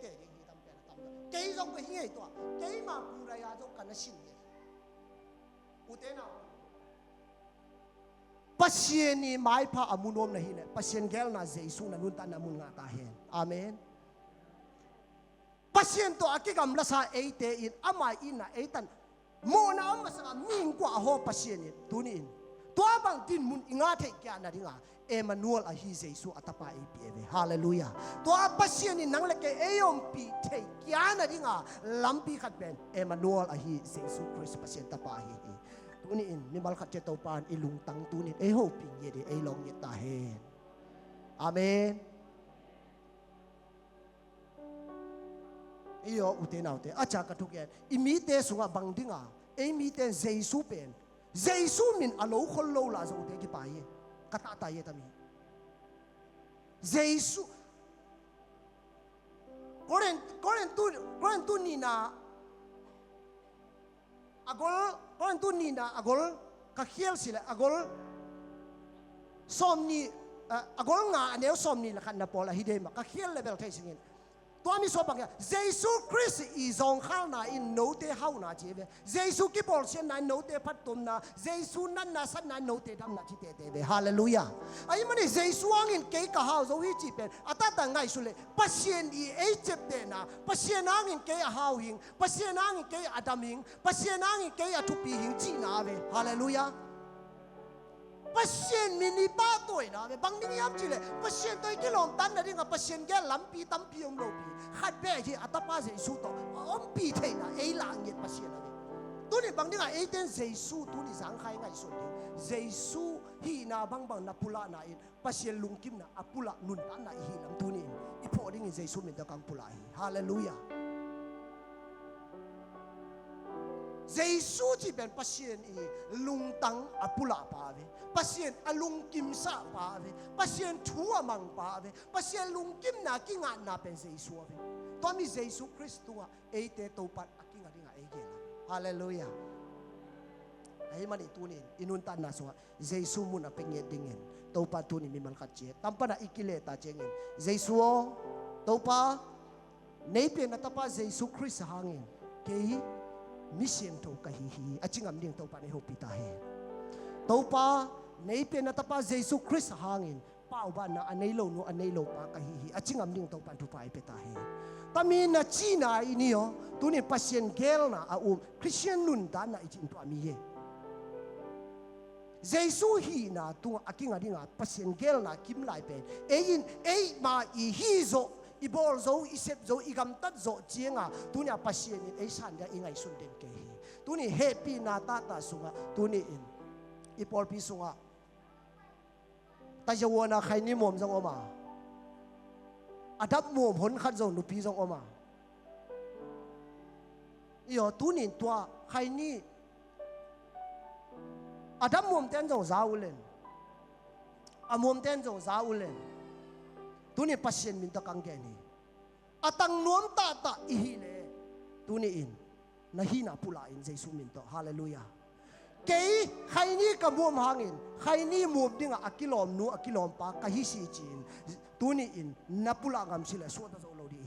kei zong ko hi to kei ma pura ya zo kana sin ye utena pasien ni mai pha amunom na hi ne pasien gel na Jesu na nun ta na mun nga ta hen amen pasien to akigam lasa eite in amai ina eitan mo na masanga mingkwa ho pasien in tunin to abang tin mun inga the kya na ringa Emmanuel a hi Jesu atapa ipeve hallelujah to a pasien in nang leke eyom pi the kya na ringa lampi khat ben Emmanuel a hi Jesu Christ pasien tapa hi tunin mi mal khat che to pan ilung tang tunin e ho ping ye de e long ye ta he amen iyo ute na ute acha ka thuken imite sunga bangdinga emite Jesu pen Jesu min alo khol lo la zo ute ki pa ye kata ta ye tami Jesu koren tu ni na agol ka khiel sile agol somni agol nga aneu somni la khan na pola hidema ka khiel level thai singin to mi so bang Jesu Christ is on khal na in no te hau na cheve Jesu ki bol sen na no te phat tum na Jesu nan na san na no te dam na chi te te be hallelujah ai mani Jesu ang in ke ka hau zo hi chi pen atata ngai sule pasien i e chep te na pasien ang in ke a hau hing pasien ang in ke adaming pasien ang in ke a tu pi hing chi na be hallelujah pasien mini ba toy na be bang ni yam chile pasien toy kilom tan na ringa pasien ge lampi tampi om lo pi khat be ji atapa Jesu to om pi the na e lang yet pasien na be tu ni bang ni ga e ten Jesu tu ni sang khai ngai so Jesu hi na bang na pula na in pasien lungkim na apula nun tan na hi lam tu ni i pho ding Jesu min da kang pula hi hallelujah Jesu chi ben pasien i lung tang apula pa ve pasien alung kim sa pa ve pasien thua mang pa ve pasien lung kim na ki nga na pen Jesu ve to mi Jesu Christua e te to pat akinga dinga e gela hallelujah ai mani tunin inun tan na so Jesu mun apeng ye dingen to pa tunin mi mal khat che tampa na ikile ta chengin Jesu to pa nei pe na ta pa Jesu Christ hangin ke mission to kahihi achingam ding to pa ne hopi ta he to pa nei pe na tapa Jesu Christ hangin pau ba na anei lo no anei lo pa kahihi achingam ding to pa tu pa pe ta he tami na china inio tu ni pasien gel na a Christian nun ta na ichin to ami ye Jesu hi na tu akinga dinga pasien gel na kim lai pe ein ei ma I hi zo ibol zo isep zo igam tat zo chienga tunia pasien in eisan dia ingai sun den ke hi tuni happy na ta sunga tuni in ipol pi sunga ta jawona khaini mom jong oma adap mom hon khat zo nu pi jong oma yo tuni tua khaini adap mom ten zo zaulen amom ten zo zaulen tuni pasien min ta kang ge ni atang nuam ta ihile tuni in nahina pula in Jesu min to hallelujah ke khaini ka bom hangin khaini mum dinga akilom nu akilom pa ka hi si chin tuni in napula ngam sila suata zo lo di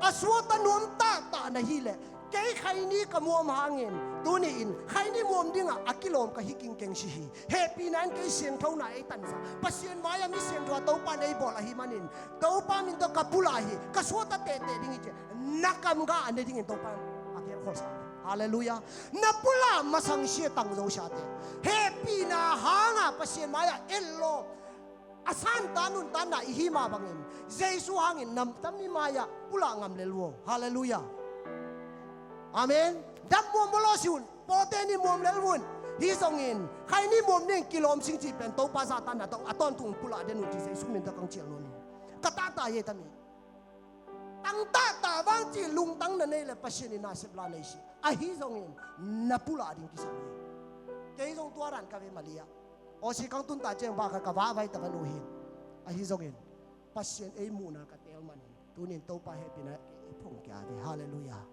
aswata nuam ta na hile ke khaini ka mom hangin tuni in khaini mom dinga akilom ka hiking keng si hi happy nan ke sen thau na e tan sa pasien maya mi sen tho to pa nei bol hi manin to pa min to kapula hi ka suata te ding je nakam ga ane ding to pa akel khol sa hallelujah napula masang sie tang zo sha te happy na hanga pasien maya ello asan tanun tana ihima bangin Jesu hangin nam tammi maya pula ngam lelwo hallelujah amen dam mom bolosiun poteni mom lelwun hi songin khaini mom ning kilom sing chi pen to pa sa tan na to aton tung pula denu ti Jesu min ta kang chiang non kata ta ye tami tang ta bang chi lung tang na nei le pasien na sepla nei si a hi songin na pula ding ki sang ke song tua ran ka ve malia o si kang tun ta cheng ba ka ba vai ta nu hin a hi songin pasien e mu na ka tel man tunin to pa happy na phong kya ve hallelujah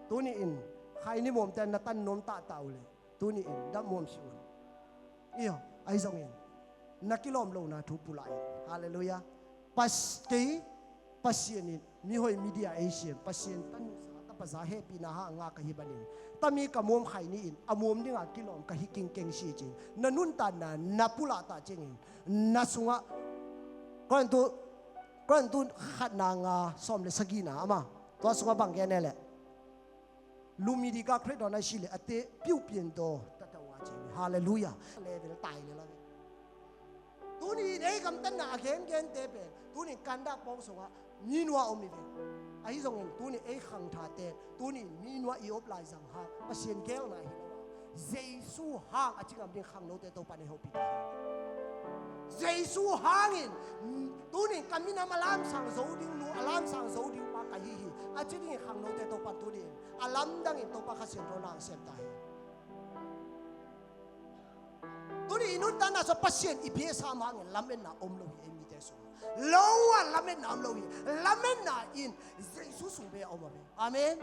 tuni in khaini mom tan na tan nom ta taule tuni in dam mom siun iyo ai zong in nakilom lo na thu pulai hallelujah paste pasien in mi hoi media asian pasien tan sa ta pa za happy na ha nga ka hibanin tami ka mom khaini in amom ninga kilom ka hiking keng si chin nanun ta na napula ta chengin nasunga kon tu khat na nga som le sagina ama ตัวสงบังแกนี่แหละลูมีดีกาคริสต์นะชิเลอเตปิ้วเปลี่ยนตัวตะตะวาจีฮาเลลูยาเลเวลตายเลยละตัวนี้ไอ้คำตันน่ะเก่งเก่งเตเป็นตัวนี้กันดาปองสงะมีนัวอมนี่เป็นไอ้สงเงินตัวนี้ไอ้ขังทาเตตัวนี้มีนัวอีอบลายสังหาประเสียนแก้วไหนฮิโลวะเยซูห่างอาจิกำเป็นขังโนเตตัวปานในหัวปีเยซูห่างอินตัวนี้กันมีน้ำอลามสังโซดิ้งนูอลามสังโซดิ้งปากะฮิฮิอาจินี่ขังโนเตตัวปานตัวนี้อลามดังอินตัวปากะเสียนโรนางเสียนตายตัวนี้นุนตันน่ะสปัสเซียนอีเบียสามหางลำเอ็นน่ะอมโลหิเอมิเตสุโลวะลำเอ็นน่ะอมโลหิลำเอ็นน่ะอินเยซูสุเบอมเบอาเมน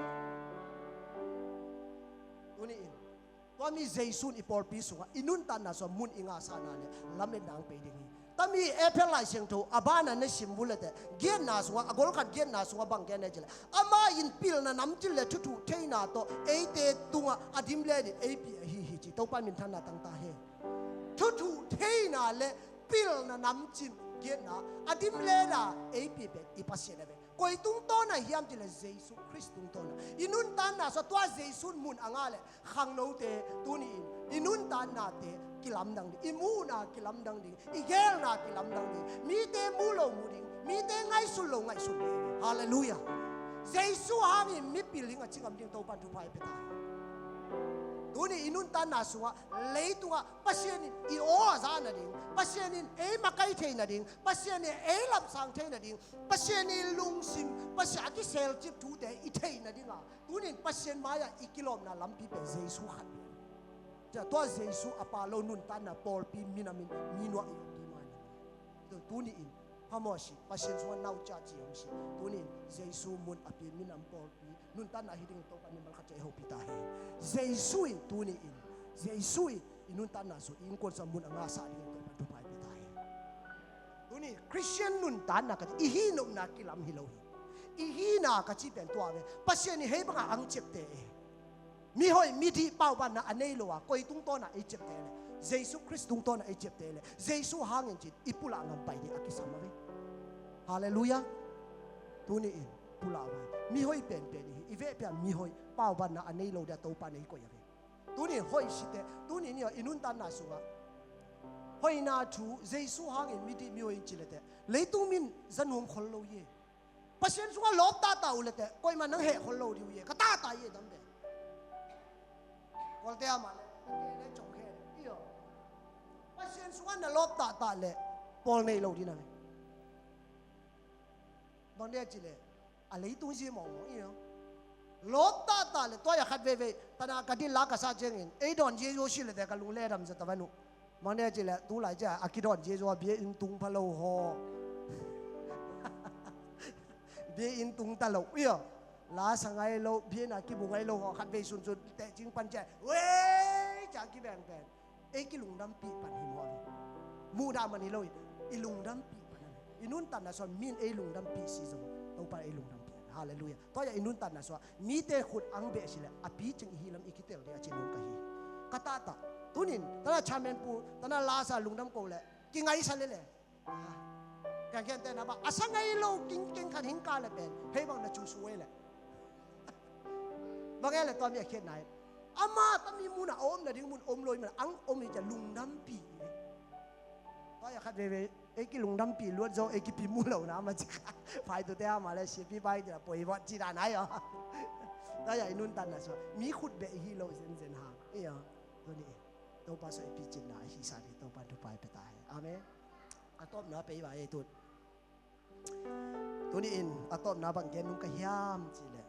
ตัวนี้อินตัวมีเยซูอีปอลปีสุอินุนตันน่ะสมุนอิงาสานาเนี่ยลำเอ็นนางไปดิ่งตามีเอเพลไลเซียงโตอาบานาเนชิมบุเลเตเกียนนาสุอากอลขัดเกียนนาสุบังแกนเนจิเลอามาอินพิลน่ะน้ำจิเลทุเทนาโตเอเตตุงอดิมเลดิเอปีฮิฮิจิโตปามินทันนาตั้งตาเฮทุเทนาเลพิลน่ะน้ำจินเกียนนาอดิมเลดาเอปีเบอีปัสเซเนเบกอยตุงโตน่ะฮิมจิเลเยซูคริสต์ตุงโตน่ะอินุนตันน่ะสตัวเยซูมุนอ่างาเลขังโนเตตุนีอินุนตันน่ะเตกิลัมดังดิอิมูนากิลัมดังดิอิเกลนากิลัมดังดิมีเตมูโลมูดิมีเตไงสุโลไงสุเลฮาเลลูยาเยซูฮางิมิปิลิงอจิกำดิงโตปันทุพายเปตาตัวนี้อินุนตันนาสุวะเลยตัวปัสเซียนิอีโอซานาดิงปัสเซียนิเอมาไกเทนาดิงปัสเซียนิเอลับสังเทนาดิงปัสเซียนิลุงซิมปัสเซียกิเซลจิบทูเดอีเทนาดิงอ่ะตัวนี้ปัสเซียนมายาอีกิโลมนาลัมปีเป็นเยซูขัดจะตัวเยซูอปาโลนุนตันนาปอลปีมินามินมีนัวอีดีมานี่ตัวนี้อินพามอชิปัสเซียนส่วนนาวจ่าจียมชิตัวนี้เยซูมุนอภิมินามปอลปีนุนตันนาฮิดิงโตกันนี่มันขัดใจเฮาปิตาเฮเยซูอินตัวนี้อินเยซูอินุนตันนาสุอินคนสมุนangasaดิงโตกันทุพายปิตาเฮตัวนี้คริสเตียนนุนตันนากัดอีฮีนมนากิลัมฮิโลฮีอีฮีนากัดจีเป็นตัวเวปัสเซียนนี่เฮบังอังเจ็บเตมีหอยมีที่เป่าบันนะอันนี้โลวะกอยตุงโตนะไอเจ็บเตเลยเยซูคริสต์ตุงโตนะไอเจ็บเตเลยเยซูหางเงินจิตอีปุลางันไปดิอากิสามาเวฮาเลลูยาตัวนี้อินปุลาไว้มีหอยเป็นอีเวเปียมีหอยเป่าบันนะอันนี้โลเดียโตปานนี้ก็ยังตัวนี้หอยสิเตตัวนี้เนี่ยอินุนตันนาสุวะหอยนาทูเยซูหางเงินมีที่มีหอยจิเลเตเลยตุมินจันวงคนโลเย่ปัสเซียนสุวะลบตาอุเลเตกอยมันนั่งเหคนโลดิวเย่ก็ตาเย่ดัมเบคนเดียวมาเลยจงแค่นี้อ๋อว่าเสียนส่วนนั้นลบตาเลยปอลในโลกที่นั่นบางเดียจีเลยอะไรตุ้งซีมองอีอ๋อลบตาเลยตัวอยากขัดเว่ตอนนั้นก็ดิ้นลักกระซาเจงินไอ้ดอนเยโยชิเลยแต่ก็ลุงเล่ดำจะตะวันนุบางเดียจีเลยตู้ไหลจ้าอากิดอนเยโยเบียอินตุงพะโลฮอเบียอินตุงตะโลอีอ๋อลาสังไงโลเพียนักกิบุงไงโลขัดเบสุนสุดแต่จริงปัญญาเว้ยจากกิแบงแบงเอ้กิลุงดำปีปันหิมอมูดามันนี่โลอีลุงดำปีปันนั่นอินุนตันนะส่วนมีนเอลุงดำปีซีซงตัวไปเอลุงดำปีฮาเลลูยาตัวอย่างอินุนตันนะส่วนมีเตขุดอังเบสิเลยอภิจึงฮิลัมอิกิเตลเดียเจนุงกะฮีกตาตาตุนินตอนนั้นชาเมนปูตอนนั้นลาซาลุงดำโกเลยกิงไงสันเลยกันแค่แต่นะบ้าอาสังไงโลกิงขัดหิงกาเลยเป็นเฮ้ยบังนะจูสวยเลยบางแง่เลยตอนนี้เขียนไหนอามาตมีมุนอมนะดิ้งมุนอมลอยมันอังอมนี่จะลุงดำปีก็อยากขัดเวเอ็กลุงดำปีล้วนโจเอ็กปีมุนเหล่านะมาจิกฝ่ายตัวเตี้ยมาเลยเสียพี่ไปจะป่วยวัดจีดานไหนอ่ะก็อยากนุ่นตันนะส่วนมีขุดเบะฮีโร่เซนหางเอ้ยตัวนี้ตัวภาษาพิจิตรนะฮิสาริตัวปันทุไปไปตายอาเมนอาตอมนะไปว่าไอ้ตัวนี้อินอาตอมนะบางแกนุ่งกระยามจีเลย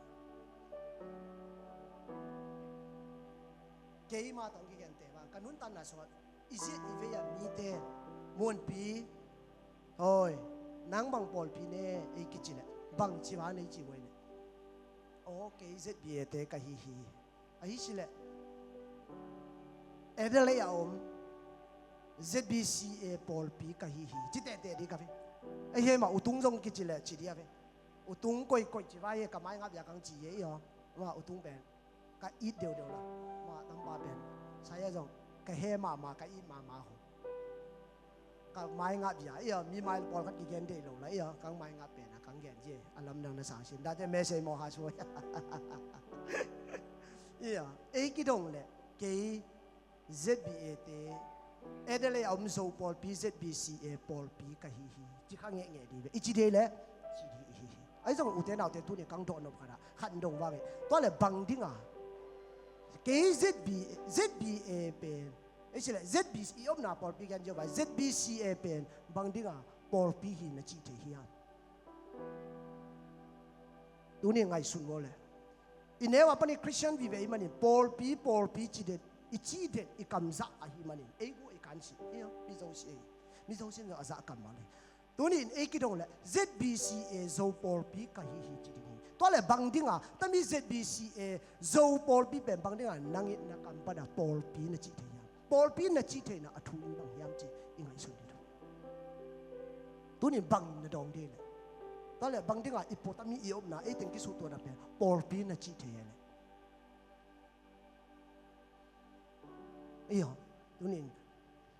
เกี่ยมาต้องกินเตะบ้างกันนุ่นตันน่ะสวดอิสิอีเวียมีเตะมวนปีโอ้ยนางบังปอลปีเน่ไอ้กิจเลยบังจีวานไอ้จีไว้เนี่ยโอ้เกี่ยเจ็ดปีเตะกะฮีฮีไอ้สิเลยเอเดเลยอ่ะZBCA ปอลปีกะฮีฮีจิตเตะดีกับไอ้เหี้ยมาอุตุงจงกิจเลยจีดีอ่ะอุตุงก่อยจีว่าเหี้ยกับไม้งับอยากกังจีเหี้ยว่าอุตุงเป็นก็อีเดียวละมาตั้งบาเป็นใช่ยังก็เฮมาก็อีมาหูก็ไม้งับอย่ามีไม้ปอลก็กินเดียวละกังไม้งับเป็นนะก็ ขังแก่เจอลัมนังนะสาชินได้แต่เมสเซมอหาช่วยเอ้กิดงเลยเกย์ ZBA เตเอเดเลยอมโซปอลปี ZBCA ปอลปีกะฮีฮีจิขังเงี้ยดีเว้อีจีเดเลยไอ้ส่งอุเทนเอาเตตุเนี่ยกังโดนอบขนาดขันดงว่าเว้ตัวเลยบังดิ้งอ่ะเกย์ ZBA เป็นไอ้เช่น ZBC อมนาปอลปีกันจะว่า ZBCA เป็นบังดิ้งอ่ะปอลปีฮีนะจีเทฮีอ่ะตัวนี้ไงสุนวอเลยอินเนว่าปนิคริสเตียนวิเวมันนี่ปอลปีจีเดอีจีเดอีคำสั่งอะฮิมันนี่เอ้กูอีกันสิเนี่ยมิโซเนาะอาซาคำมาเลยตัวนี้เอ้กิดงเลย ZBCA โซปอลปีกะฮิฮิจีดีตัวเลยบังดิ้งอ่ะแต่มี ZBCA โซปอลปีเป็นบังดิ้งอ่ะนั่งอินนักอันปัดปอลปีนะจีเทียปอลปีนะจีเทียนะอัฐุนบังยามจีอิงไงสุดดีตัวนี้บังนะดองดีเลยตัวเลยบังดิ้งอ่ะอีโปตามีอีอมนะไอ้ถึงกิสุตัวนั้นเป็นปอลปีนะจีเทียเลยตัวนี้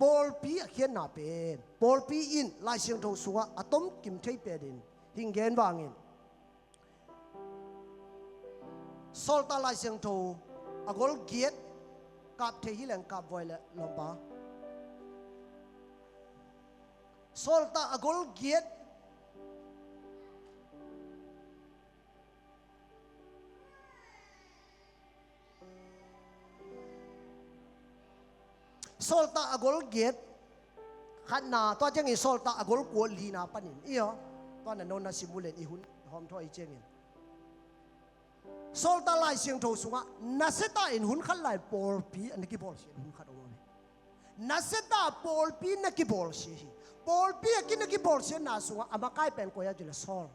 ปอลปีเขียนหน้าเป็นปอลปีอินลายเสียงโทสัวอะตอมกิมเทเป็นหิงเกนวางอินโซลตาลายเสียงโทอะกอลเกียดกับเทฮิเลนกับไวเลลอมปาโซลตาอะกอลเกียดโซลตาอากอลเกตขันนาตัวเจงิโซลตาอากอลกัวลีนาปนินอีอ๋อตัวนั้นโนนาซิมูเลนอีหุ่นหอมทอยเจงินโซลตาไลเสียงโทสุงะนาเซตาอินหุ่นขันไลปอลปีอันนี้กี่บอลเสียหุ่นขัดออกมานาเซตาปอลปีนักกี่บอลเสียปอลปีกินนักกี่บอลเสียนาสุงะอามาใกล้เป็นกวยาจุลโซล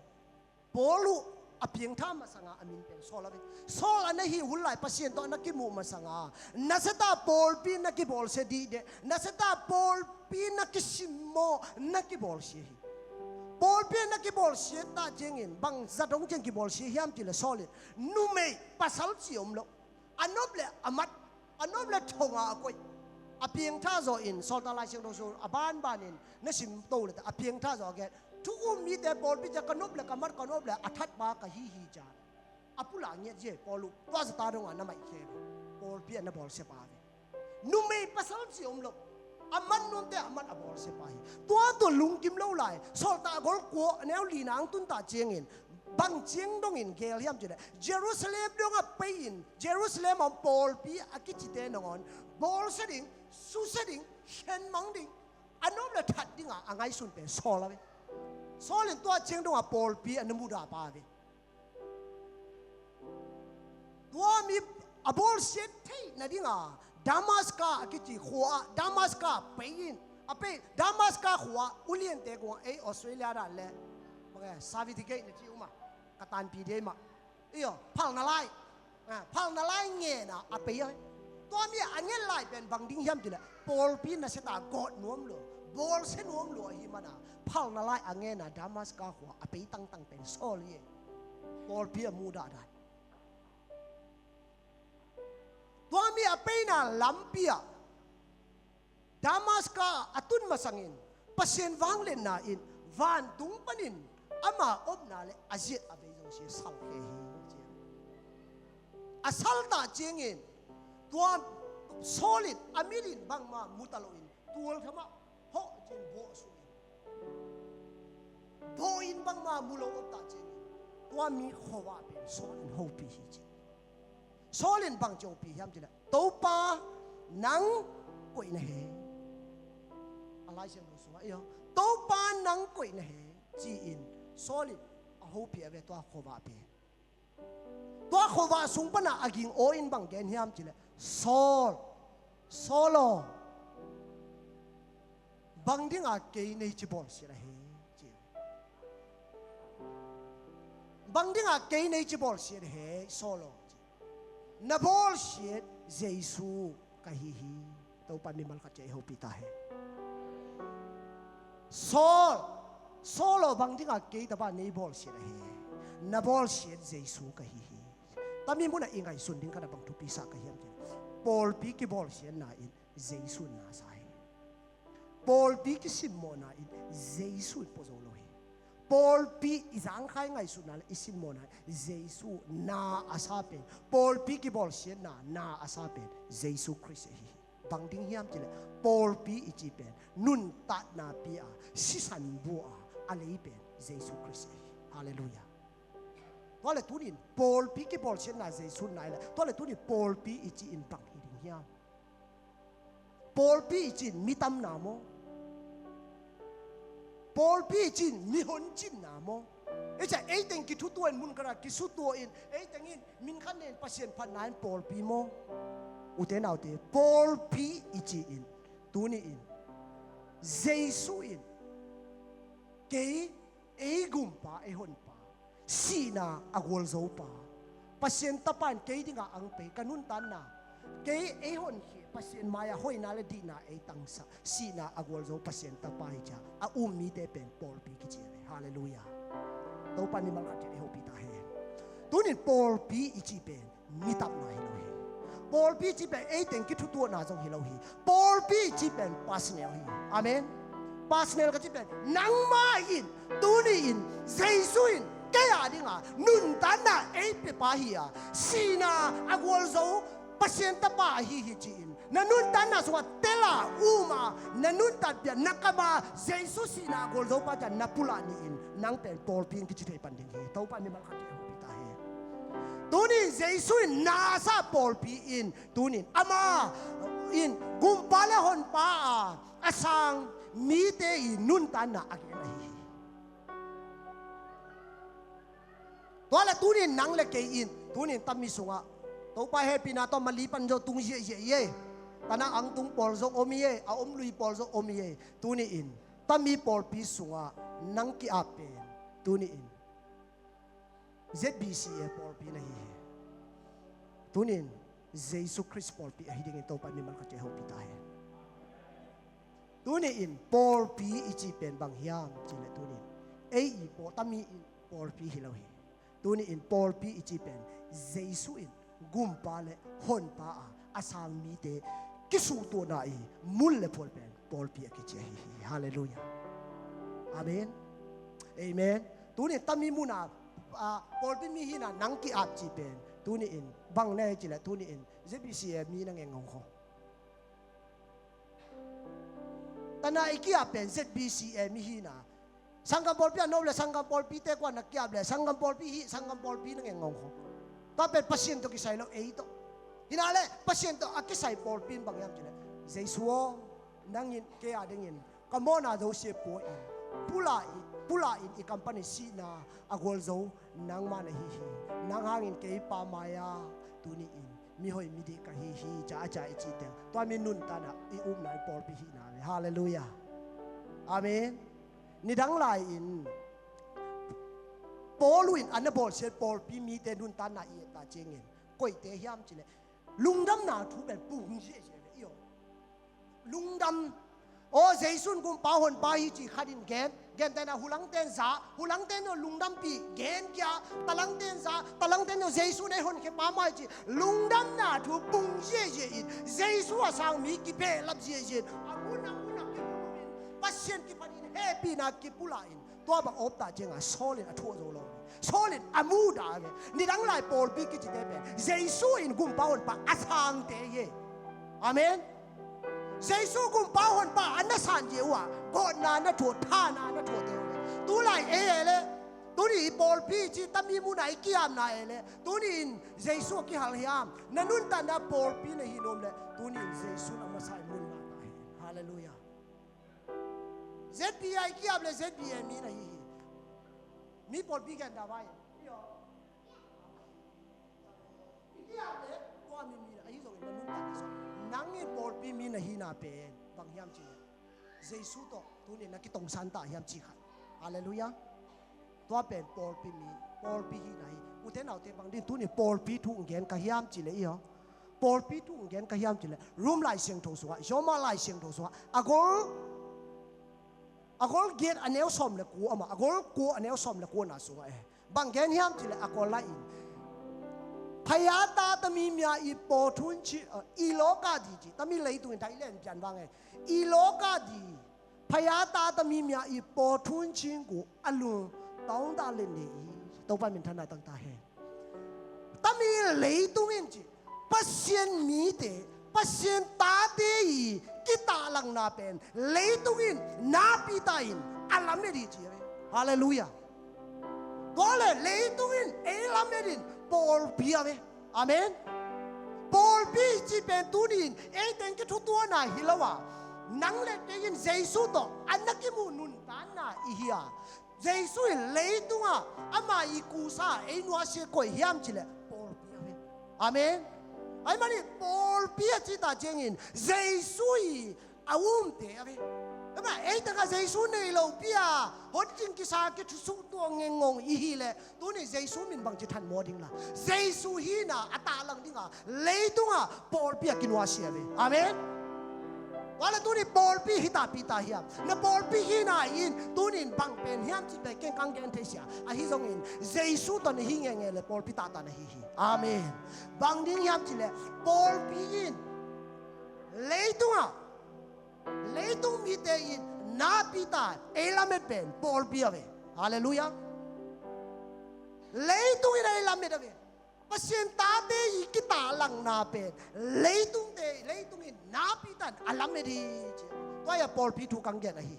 ปอลูอเพียงท่ามาสังอาอามินเป็นโซลาวิโซลอันนี้หุ่นไหลพัศยันตัวนักกิมูมาสังอานัสตาปอลปีนักกิบอลเสดีเดนัสตาปอลปีนักกิสิโมนักกิบอลเสียปอลปีนักกิบอลเสียตาเจงินบังจัดงเจงกิบอลเสียยามจิเลโซลินูเมย์ภาษาจีอมโลอันนบเลอามัดอันนบเลทงอากุยอเพียงท่าโซอินโซลตาไลเชียงโดโซอบานบานินนัสิมโตเลยแต่อเพียงท่าโซแกทุกคนมีแต่บอลพิจารณาเลยกัมมัดกันนบเลยอัฐบากะฮีฮีจาอปุลาเงี้ยเจ้บอลูตัวสตาร์ดงานน้ำไม่เข้มบอลเปียนบอลเสพาวินุ่มไม่ภาษาจีอมโลอามันนุ่มแต่อามันบอลเสพาตัวลุงกิมเล่าไหลโซลตากอลกัวแนวลีนางตุนตาเจียงอินบังเจียงดงอินเกลยามจีเดเยรูซาเล็มดงอ่ะไปอินเยรูซาเล็มอ่ะบอลปีอากิจิเตนงอนบอลเสดิงสุเสดิงเห็นมังดิงอันนู้นเลยทัดดิงอ่ะไงสุนเป็นโซลาวิโซลินตัวเชียงดงอ่ะปอลปีอันนั้นมุดาปาวิตัวมีอบอลเซตที่นั่นดิงอ่ะดามัสกากิจิขัวดามัสกาไปยินอ่ะไปดามัสกาขัวอุเลียนเตกว่าออสเตรเลียได้แหละว่าไงซาวิติเกตนี่ที่อุมากตันปีเดมาพังนาไลพังนาไลเงี้ยนะอ่ะไปยังตัวมีอันเงี้ยไลเป็นบางดิ้งยามจีเลยปอลปีน่ะเสตากอดนวมเลยบอลเส้นวมหลวหิมานะพังนาไลอังเงนะดามัสกาหัวอเปย์ตั้งเป็นโซลีบอลเพียมูดาได้ตัวมีอเปย์นะลัมเปียดามัสกาอตุนมาสังอินปัศยันวังเลนนาอินวันตุงปนินอามาอบนาเลอาเจตอเบยงเสียสังเฮฮีอาสัลตาเจงินตัวโซลิดอามิลินบังมามุตาโลอินตัวธรรมะโหเจนโบสุอินโบอินบังมามุโลอบตาเจงินตัวมีขวาเป็นโซลินโฮปีฮิจิโซลินบังโจปียามจิละตัวปานังกุยนะเฮอะไรเช่นนั้นสุวะตัวปานังกุยนะเฮจีอินโซลินโฮปีเวตัวขวาเป็นตัวขวาสุงปนะอากิงโออินบังเกนยามจิละโซโลบางทีอาเกยในจีบอลเสียละเฮจีบางทีอาเกยในจีบอลเสียละเฮโซโลจีนับบอลเสียเจสูกะฮีฮีตัวปันนิมัลกัจเจโฮปิตาเฮโซโลบางทีอาเกยแต่ว่าในบอลเสียละเฮนับบอลเสียเจสูกะฮีฮีแต่มีมุนอิงไงสุนดิ้งกันบังทุปิสากะฮีมจีบอลปีกีบอลเสียนาอินเจสูนาไซปอลปีกิสิมโมนาอินเจสุนปโซโลฮี Paul pi isang khai ngai su na le isin mo na Jesu na asapen Paul pi ki bol sien na asapen Jesu Christ hi bang ding hiam chile Paul pi ichi pen nun ta na pi a sisan bu a alei pen Jesu Christ hi hallelujah to le tunin Paul pi ki bol sien na Jesu nai le to le tunin Paul pi ichi in bang hi ding hiam Paul pi ichi mitam na mo Paul pi chin mi hon chin na mo e cha e teng ki thu tuan mun kara ki su to in e teng in min khan nen pasien phan nan Paul pi mo u te nau te Paul pi ichi in tu ni in Jesu in ke e gum pa e hon pa sina agol zo pa pasien tapan ke dinga ang pe kanun tan na ke e hon hi pasien maya hoi na le di na e tangsa sina agol zo pasien tapai cha a mi te pen Paul pi ki chile hallelujah to pa ni mal ka te ho pi ta he tunin Paul pi ichi pen mi tap na hi lo hi Paul pi chi pen e ten ki thu tu na jong hi lo hi Paul pi chi pen personal hi amen personal ka chi pen nang ma in tuni in Jesu in kaya dinga nun tan na e pe pa hi a sina agol zo pasien tapa hi chi in nanun tan na suwa tela uma nanun tat bia nakama Jesus sina gol zo pa jan napula ni in nang pen Paul pin ki chi thei pan ding hi to pa ni mal kha te ho pi ta he tunin Jesus na sa Paul pi in tunin ama in gum pala hon pa asang mi te i nun tan na again hi to la tunin nang le ke in tunin tammi sunga to pa happy na to malipan jo tung ye ye tanang ang tung Paul zo omiye a lui Paul zo omiye tuni in tami Paul pi sunga nang ki apen tuni in ZBC Paul pi na hi tunin Jesus Christ Paul pi hiding ito pa ni mal ka ho pi tahe tuni in Paul pi ichi pen bang hiam chile tunin ei i po tami in Paul pi hilaw hi tuni in Paul pi ichi pen Jesus in gumpa le hon pa a asang mi te kisu to na i mul le Paul pi ki che hi hallelujah amen amen tuni tami muna Paul pi mi hina nang ki ap chi pen tuni in bang ne chi la tuni in ZBC mi nang ngong ho tana iki ap pen ZBC mi hina sangam Paul pi no le sangam Paul pi te kwa na ki ap le sangam Paul pi hi sangam Paul pi nang ngong ho tapet pasien to kisay lo eito hinale pasien to akisay Paul pin bangyam chile Jesuo nangin ke adingin kamona do se po in pula in I company si na agol zo nang mana hi nang hangin ke pa maya tuni in mi hoi mi di ka hi cha ichi te to mi nun ta na I na Paul pi hi na hallelujah amen ni dang lai in Paul win anabol se Paul pi mi te nun ta na I ta chengin koi te hiam chile lungdam na thu ben pung je le yo lungdam o Jesun kum pa hon pa hi chi khadin gen ta na hulang ten no lungdam pi gen kya talang ten no Jesun e hon ke pa mai chi lungdam na thu pung je Jesu asang mi ki pe lap je amuna ki pasien ki panin happy na ki pulain to ba opta jenga solid atho zo lo solid amuda ge ni dang lai Paul pi ki te pe Jesu in gum paon pa asang te ye amen Jesu gum paon pa anasan je wa god na na tho tha na na tho te tu lai e le tu ni Paul pi chi tami mu nai kiam na e le tu ni Jesu ki hal hiam nanun ta na Paul pi na hinom le tu ni Jesu na masai mun na ta hallelujah ZBI ki able ZBI mi na hi mi Paul pi kan da bai yo ki able ko mi ai zo na nun ta so nang ni Paul pi mi na hi na pen bang hiam chi Jesu to tu ni na ki tong san ta hiam chi khat hallelujah to pen Paul pi hi na hi u te nau te bang din tu ni Paul pi thu ngen ka hiam chi le yo Paul pi thu ngen ka hiam chi le room lai siang tho so joma lai siang tho so agol get anel som le ku ama agol ku anel som le ku na so bang gen hiam chi le akol la in phayata tami mya I po thun chi I loka di chi tami lei tu Thailand pian wang I loka di พยาตาตมีเมียอีปอทุนชิงกูอลุนต้องตาเล่นนี่ต้องไปเป็นธนาต่างตาแห่ตมีเลยตุงินจีปัสเซียนมีเตปัสเซียนตาเตอีกิตาลังนาเป็นเลยตุงินนาปีตาอินอัลลัมเมดีจีฮาเลลูยาก็เลยตุงินเอลัมเมดินปอลปีอะเวอาเมนปอลปีจีเป็นตุนินเอเต็งก็ทุกตัวน่ะฮิลาวานังเล็กยินเจสุโตอันนักกิมูนุนตาน่ะอีเฮียเจสุเลยตุงอ่ะอามาอีกูซาเอนัวเชโกยามจิเลปอลปีอะเวอาเมนไอ้มันนี่ปอลปีจีตาเจงินเจสุอาวุมเตอะเวเอ้ยไอ้ตั้งแต่เจสุเนี่ยเราปีอะฮอดจิงกิซาเกทุสุตัวเงงงอีฮีเลยตัวนี้เจสุมินบังจิทันโมดิงละเจสุฮีน่ะอัตาลังดิงอ่ะเลยตุงอ่ะปอลปีกินวาเชียเวอาเมนว่าแล้วตัวนี้บอลปีฮิตาปีตาเฮียมแล้วบอลปีฮิน่าอินตัวนี้บังเป็นเฮียมจิตเก่งกังเกนเทียอาฮิซงอินเจสุตอนนี้ฮิงเงเลยบอลปีตาตานะฮิอาเมนบังดิ้งเฮียมจิเลบอลปีอินเลยตุงมีเตอินนาปีตาเอลาเมดเป็นบอลปีเอาเวฮาเลลูยาเลยตุงอินเอลาเมดเอาเวปัสเซียนตาเตอีกิตาลังนาเป็นเลยตุงอินนาปีตันอัลลัมเมดีตัวอย่าปอลปีถูกกังเกนะฮี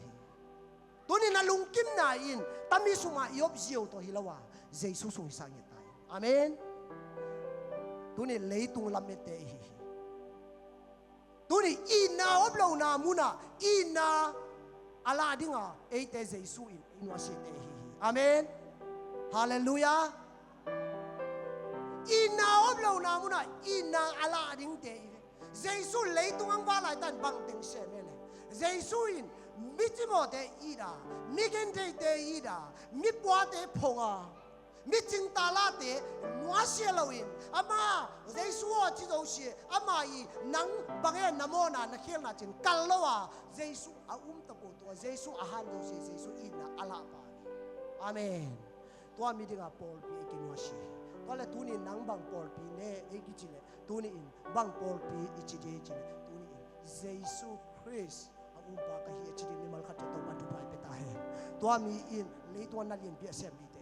ตัวนี้นาลุงกิมนาอินตามีสุมาอิอบเจียวตัวฮิลาวาเจสุสุงสังเกตายอาเมนตัวนี้เลยตุงลัมเมเตฮีตัวนี้อินนาอบลาวนามุนาอินนาอัลลาดิงาเอเตเจสุอินวาเชเตฮีอาเมนฮาเลลูยาอินนาอบลาวนามุนาอินนาอัลลาดิงเตเจสุเลยตุงอังวาลายตันบังเต็งเชเมเลเจสุอินมิจิโมเตอีดามิเกนเตเตอีดามิปวาเตพงอามิจิงตาลาเตนัวเชลวินอามาเจสุอ่ะจิโดเชอามาอีนังบังเอ็นนโมนานักเขียนนาจินกัลโลวาเจสุอาตะโกตัวเจสุอาฮันโดเชเจสุอินนาอัลลาบาอาเมนตัวมีดิงาปอลปีเอกินัวเชก็เลยตัวนี้นังบังปอลปีเน่เอกิจิเลตัวนี้อินบังปอลปีอิจิเจจิเลตัวนี้อินเจสุคริสต์อาอุปากะฮีจิดินิมัลขัดตัวมาทุบไปเปตาเฮตัวมีอินเลยตัวนั่นเลียนเปียเซมบีเต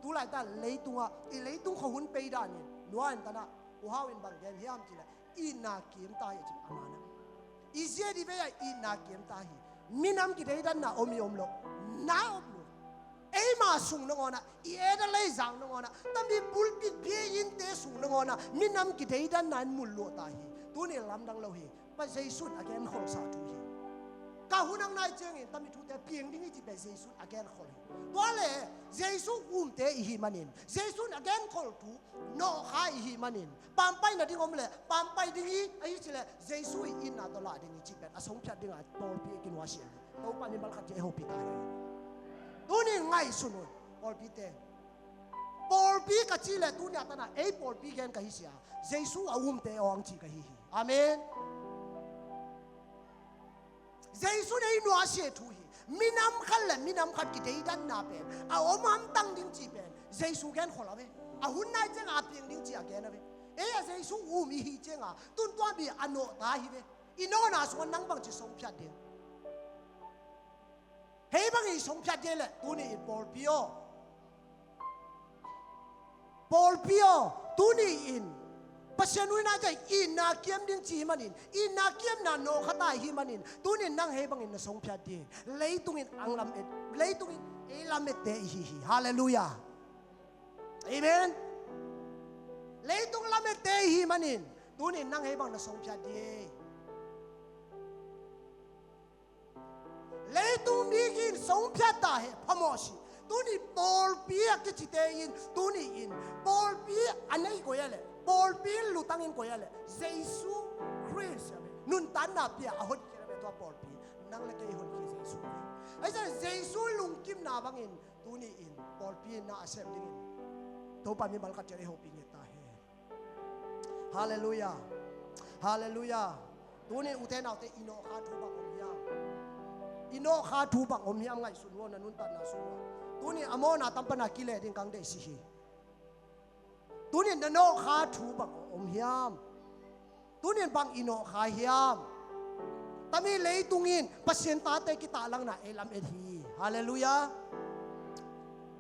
ตัวไรแต่เลยตัวอีเลยตัวเขาหุ่นไปด้านนี่นัวอินตานะอุฮาวินบังเกนเฮียมจิเลอินนาเกียมตายจิอามานะอีเสียดีไปอินนาเกียมตายมินามกิเดด้านน่ะอมโลนาอมโลเอ้มาสุงนงอนะอีเอเดเลยจังนงอนะตั้งมีบุลปิดเบียอินเตสุงนงอนะมินามกิเดด้านนั้นมุลโลตายตัวนี้ลำดังเราเฮปัจจัยสุดอาแกนขอสาธุเฮก้าหุนังนายเจงตั้งมีทุกแต่เพียงดิ้งที่เป็นเจสุอาแกนขอตัวเลยเจสุเตอีฮิมันินเจสุอาแกนขอทูโนข้าอีฮิมันินปั๊มไปนะดิ้งอมเลยปั๊มไปดิ้งไอ้สิเลยเจสุอินนาตลาดิ้งจิเป็นอสมพัดดิ้งอ่ะปอลปีกินวาเชียตัวปานิบัลขัดเจโฮปิตาตัวนี้ง่ายสุดเลยปอลปีเตปอลปีกัจจิเลยตัวนี้ตานะปอลปีแกนกับฮิเสียเจสุเตออังจีกับฮิอาเมนเจสุในนัวเชียทุยมินำขันเลยมินำขัดกิเดดันนาเป็นเอาอมตั้งดิ้งจีเป็นเจสุแกนขอละเว้เอาหุ่นนายเจ้าอาเพียงดิ้งจีอาแกนนะเว้เจสุมีฮิเจ้าตุนตัวมีอโนตาฮิเว้อินโนนาส่วนนังบังจิสงพัดเดียเฮ้ยบังอีสงพัดเดียเลยตัวนี้ปอลปิโอตัวนี้อินปัจจุบันน่าจะอินนาเกียมดิ้งจีมันอินนาเกียมนาโนขตายฮิมันตัวนี้นั่งเฮบังอินสงพิจารณ์เลยตุงินอังลำเอ็ดเลยตุงินเอลำเอ็ดเตฮิฮาเลลูยาเอเมนเลยตุงลำเอ็ดเตฮิมันตัวนี้นั่งเฮบังอินสงพิจารณ์เลยตุงมีกินสงพิจารณ์พมอชีตัวนี้ปอลปีกิจเตยินตัวนี้อินปอลปีอันนี้ก็ยังเลยปอลปีลุตังอินก็ยังเลยเจสุคริสต์นุนตันนับยาหุ่นเกี่ยวกับตัวปอลปีนั่งเล็กไอ้หุ่นเกี่ยวกับเจสุไอ้เจ้าเจสุลุงกิมนาบังอินตัวนี้อินปอลปีน่าเสพดิ้งอินตัวปามีบัลกัดเจริญฮอปิงเอตาเฮฮาเลลูยาฮาเลลูยาตัวนี้อุเทนเอาแต่อินโนคาทูบังอมยาอินโนคาทูบังอมยามไงสุนวนนุนตันนาสุนวตัวนี้อโมนาตัมปนากิเลดิ้งกังเดสิฮีตัวนี้นโนขาทูบังอมยามตัวนี้บังอินโนขาฮิยาม tami lei tungin pasien tate kita lang na elam edhi hallelujah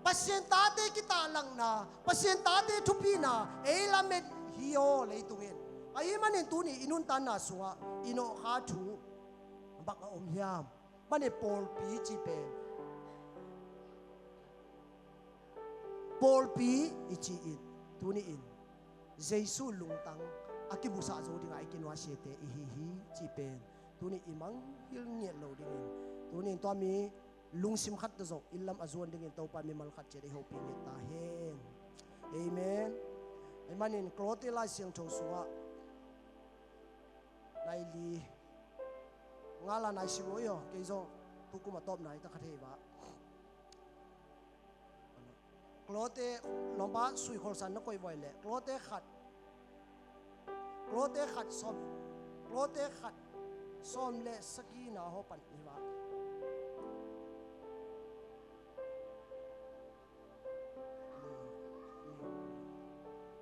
pasien tate kita lang na pasien tate thupi na elam ed hio lei tungin ai manin tu ni inun tan na suwa ino kha thu bak om hiam mane pol pi chi pe pol pi ichi in tu ni in jesu lungtang akibusa zo dinga ikinwa siete hi chi pen tu ni imang hil nge lo ding in tu ni to mi lungsim khat to zo ilam azon ding in to pa mi mal khat che de ho pi ni ta hen amen ai manin klote la siang tho suwa nai li ngala nai si yo ke zo tu ku ma top nai ta khathe ba klote lomba sui khol san na koi boy le klote khat som le sakina ho pan ni ba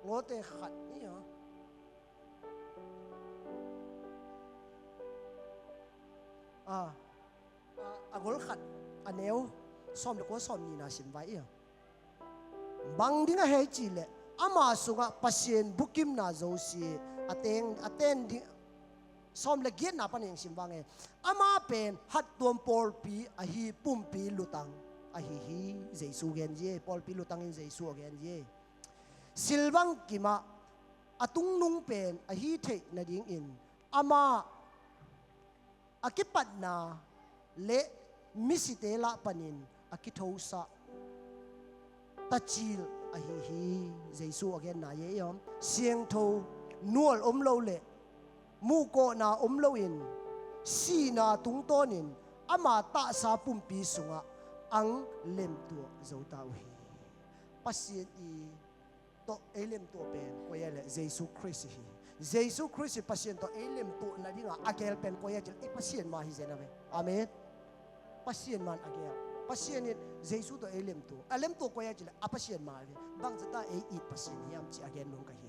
klote khat ni ha agol khat aneu som le ko som ni na sim vai ya bang dinga he chi le ama sunga pasien bukim na zo si ateng di som le giat na paning sim wange ama pen hat tuam pol pi a hi pum pi lutang a hi jesu gen je pol pi lutang in jesu gen je silwang kima atung nung pen a hi the na ding in ama akipat na le misitela panin akithosa tachil a hi jesu again na ye yom sieng tho nuol lo le mu ko na lo in si na tung tonin ama ta sa pum pi sunga ang lem tu zo tau hi pasien i to elem tu pen ko ye le jesu christ hi jesu christ pasien to elem tu na dinga agel pen ko ye i pasien ma hi zenawe amen pasien man agel pasien ni jesu to elem tu ko ya jile apasien ma bang zata e i pasien yam chi again nong ka hi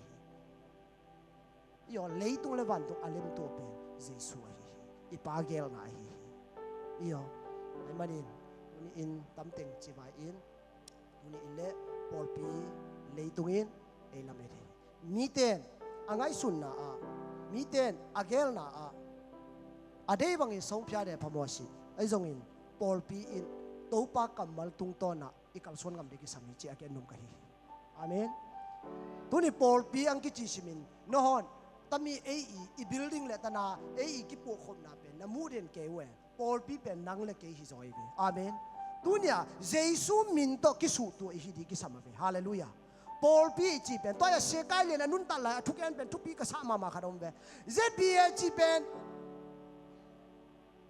yo leitung le van to alem tu pe jesu hi i pa gel na hi yo ai manin ni in tamteng chi vai in ni in le pol pi leitung in elam e miten angai sun na a miten agel na a adei bang in song phya de phamosi ai zong in pol pi in topa kamal tung to na ikal son ngam de ki sami chi again num ka hi amen tuni pol pi ang ki chi simin no hon tami i building le tana ki po khom na pe na mu den ke we pol pi pe nang le ke hi zoi be amen tunia jesu min to ki su tu hi di ki sama be hallelujah pol pi chi pen to ya se kai le na nun ta la thuken pen thu pi ka sa ma khadom be zba chi pen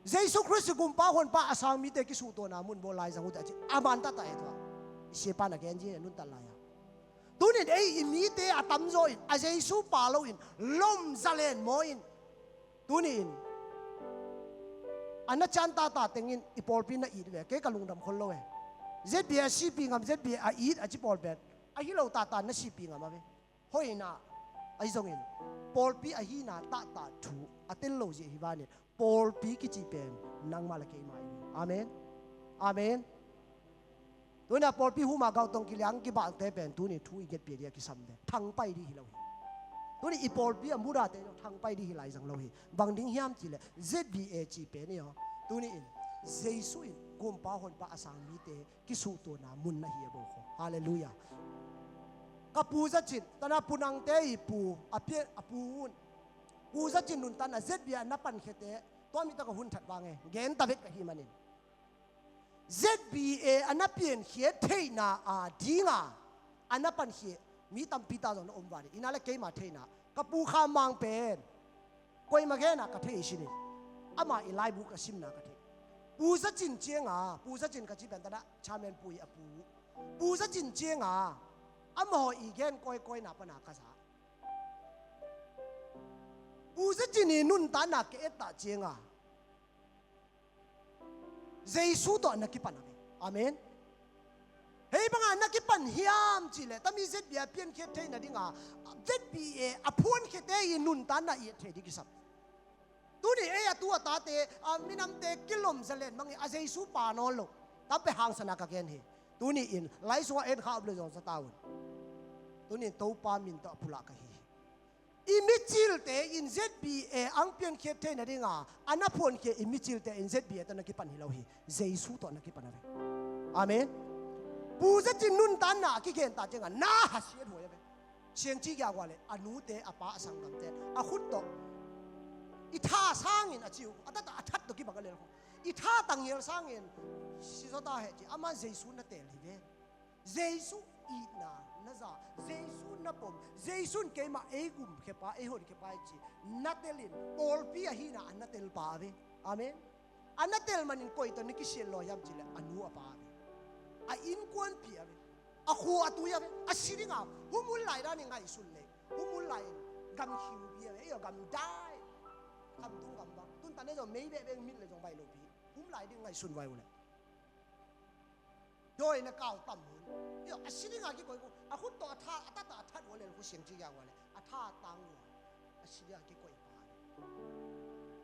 jesu christ gum pa hon pa asang mi te ki su to na mun bo lai jang u ta chi aman ta ta e to se pa na gen ji nun ta la ya tunin ei mi te atam zo in a jesu pa lo in lom zalen mo in tunin ana chan ta tengin ipol pi na i ve ke kalung dam khol lo e zba cp ngam zba a i a chi pol bet a hi lo ta na cp ngam ave hoina ai zong in pol pi a hi na ta thu atel lo je hi ba ne pol pi ki chi pen nang ma la ke mai amen amen tuna pol pi huma gaw tong ki liang ki ba te pen tu ni thu i get pi dia ki sam de thang pai di hi lo tuni i pol pi amura te thang pai di hi lai jang lo hi bang ding hiam chi le zba chi pe ne yo tuni in jesu in gom pa hon pa asang mi te ki su to na mun na hi bo kho hallelujah kapu za chin tana punang te i pu apie apun pu za chin nun tan a zba na pan khete to mi ta ko hun that wange gen ta vet ka hi manin zba anapien khie theina a dinga anapan khie mi tam pita zon om wari inala ke ma theina kapu kha mang pen koi ma ge na ka the shini ama ilai bu ka sim na ka the pu za chin chenga pu za chin ka chi ben ta da chamen pui apu pu za chin chenga ama ho igen koi na pa na ka sa pu za chin ni nun ta na ke ta chenga jesu to nakipan amen hey banga nakipan hiam chile tami zba pian khe the na dinga zba apun khe te nun ta na i the di kisap tu ni e tu ta te minam te kilom zalen mangi a Jesu pa no lo ta pe hang sana ka ken he tu ni in lai so en kha ble jong sa taun tu ni to pa min ta pula ka hi imichil te in ZBA ang pian khe te na ringa anapon ke imichil te in ZBA ta na ki pan hilau hi Jesu to na ki pan ave amen pu za chin nun tan na ki ken ta chenga na ha sie ho ya ve siang chi ya wa le anu te apa sang gam te a khut to i tha sang in a chiu atata athat to ki ba le ho i tha tang yel sang in si so ta he chi ama Jesu na te li ve Jesu i na za Jesu na pom Jesu ke ma e gum ke pa e hor ke pa chi natelin pol pi a hi na anatel pa ve amen anatel manin koi to ni ki shel lo yam chi le anu apa ve a in kwan pi ave a khu atu ya ve a siringa humul lai da ni ngai sun le humul lai gam hiu bi ave yo gam dai gam tung gam ba tun ta ne jo mei be be min le jong bai lo pi hum lai ding ngai sun wai le doi na kaw tam hun yo a siringa ki koi ko a khu to tha atata that wo le khu siang chi ya wa le a tha tang wa a siria ki koi pa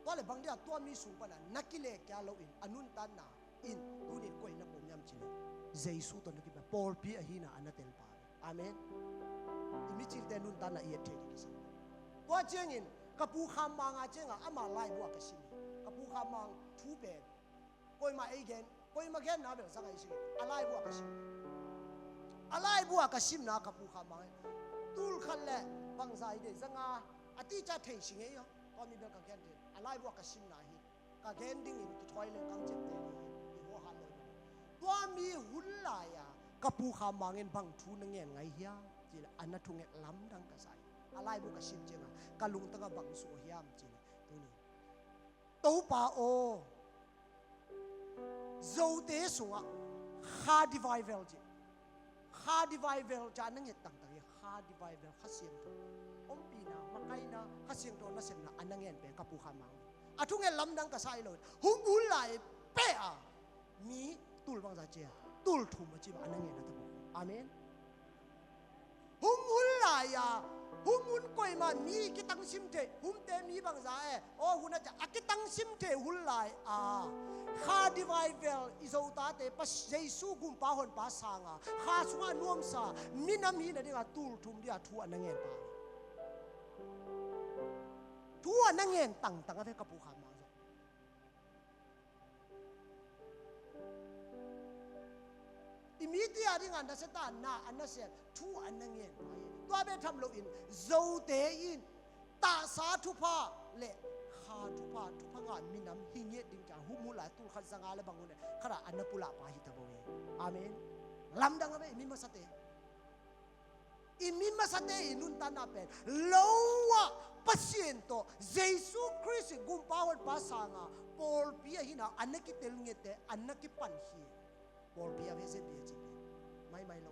to le bang dia to mi sung pa na nakile kya lo in anun tan na in tunin koi na pom yam chi le Jesu to nakipa Paul pi ahina anatel pa amen imichil te nun tan na ie the ki sa to chengin kapu kham ma nga chenga ama lai bua ka sim kapu kham ma thu be koi ma again koi ma gen na be sa kai si alai bua ka sim alai bua ka sim na kapu kham ma tul khan le bang sai de zanga ati cha thei sing e yo to mi be ka gen de alai bua ka sim na hi ka gen ding in ki thoi le kang jem te ni ho han loตัวมีหุ่นลายะกระปูขามางเงินบังทูนเงินไงเฮียจีละอันนั้นทุงเงินล้ำดังกระใสอะไรบุกชิมเจงะกะลุงตั้งกะบังสัวเฮียมจีละตัวนี้ตัวป่าโอโจเตสัวฮาร์ดิไวเวลจีฮาร์ดิไวเวลจานั่งเงินต่างๆฮาร์ดิไวเวลข้าเสียงตัวอมปีนามาไกนาข้าเสียงตัวนั่นเสียงนะอันนั้นเงินเป็นกระปูขามางอะทุงเงินล้ำดังกระใสเลยหุ่นลายเป๊ะมีตูลบางจากเจ้าตูลทุ่มมาจีบอันนั้นเองนะท่านบอกอาเมนหุ่นลายะหุ่นก้อยมามีกิตังซิมเทหุ่นเตมีบางจากโอ้หุ่นน่ะจะกิตังซิมเทหุ่นลายฮาดิไวเวลอิโซตาเตปัสเยซูกุมปาหอนปาสางฮาสวานวมซามินามีนะเดียตูลทุ่มเดียทัวอันนั้นเองปาทัวอันนั้นเองตั้งอะไรกับผู้ขามอิมิเดียที่งานดัชตาหน้าอันนั้นเสียทุอันนั้นเองตัวเบทำโลอินโจเตอินตาสาทุพาเละฮาทุพางานมินำหิเงียดิงจางหุมุลาตุลขันสังอาเลบังุนเนี่ยขณะอันนั้นปุระปาหิตาบเวอาเมนลำดังอะไรมิมาสเตอิมิมาสเตอินุนตานาเป็นโลวะปัสเซนโตเยซูคริสต์กุมปาวันปาสังอาปอลปีหินาอันนั้นกิเตลเงเตอันนั้นกิปันฮีปอลปีอาเวเซเบียจิไม่โล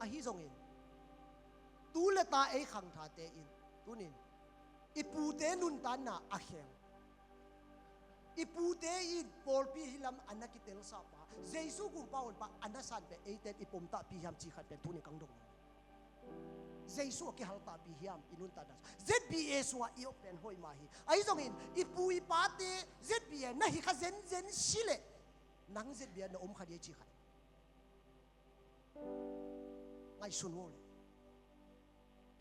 อาฮิซงอินตูเลตาเอขังทาเตอินตูนินอีปูเตนุนตานาอาเขงอีปูเตอินปอลปีฮิลัมอันนักกิเตลซาปาเจสุกุมปาวันปาอันนั้นสันเปเอเตนอีปมตาปีฮัมจีขัดเป็นตูนิกังดงเจสุกิฮัลตาปีฮัมอินุนตาดัส ZBA สัวอีโอเป็นหอยมาฮีอาฮิซงอินอีปูอีปาเต ZBA นะฮิคาเซนชิเลนังเจ็ดเบียนอมขัดเยจีขัดไงสุนโวเลย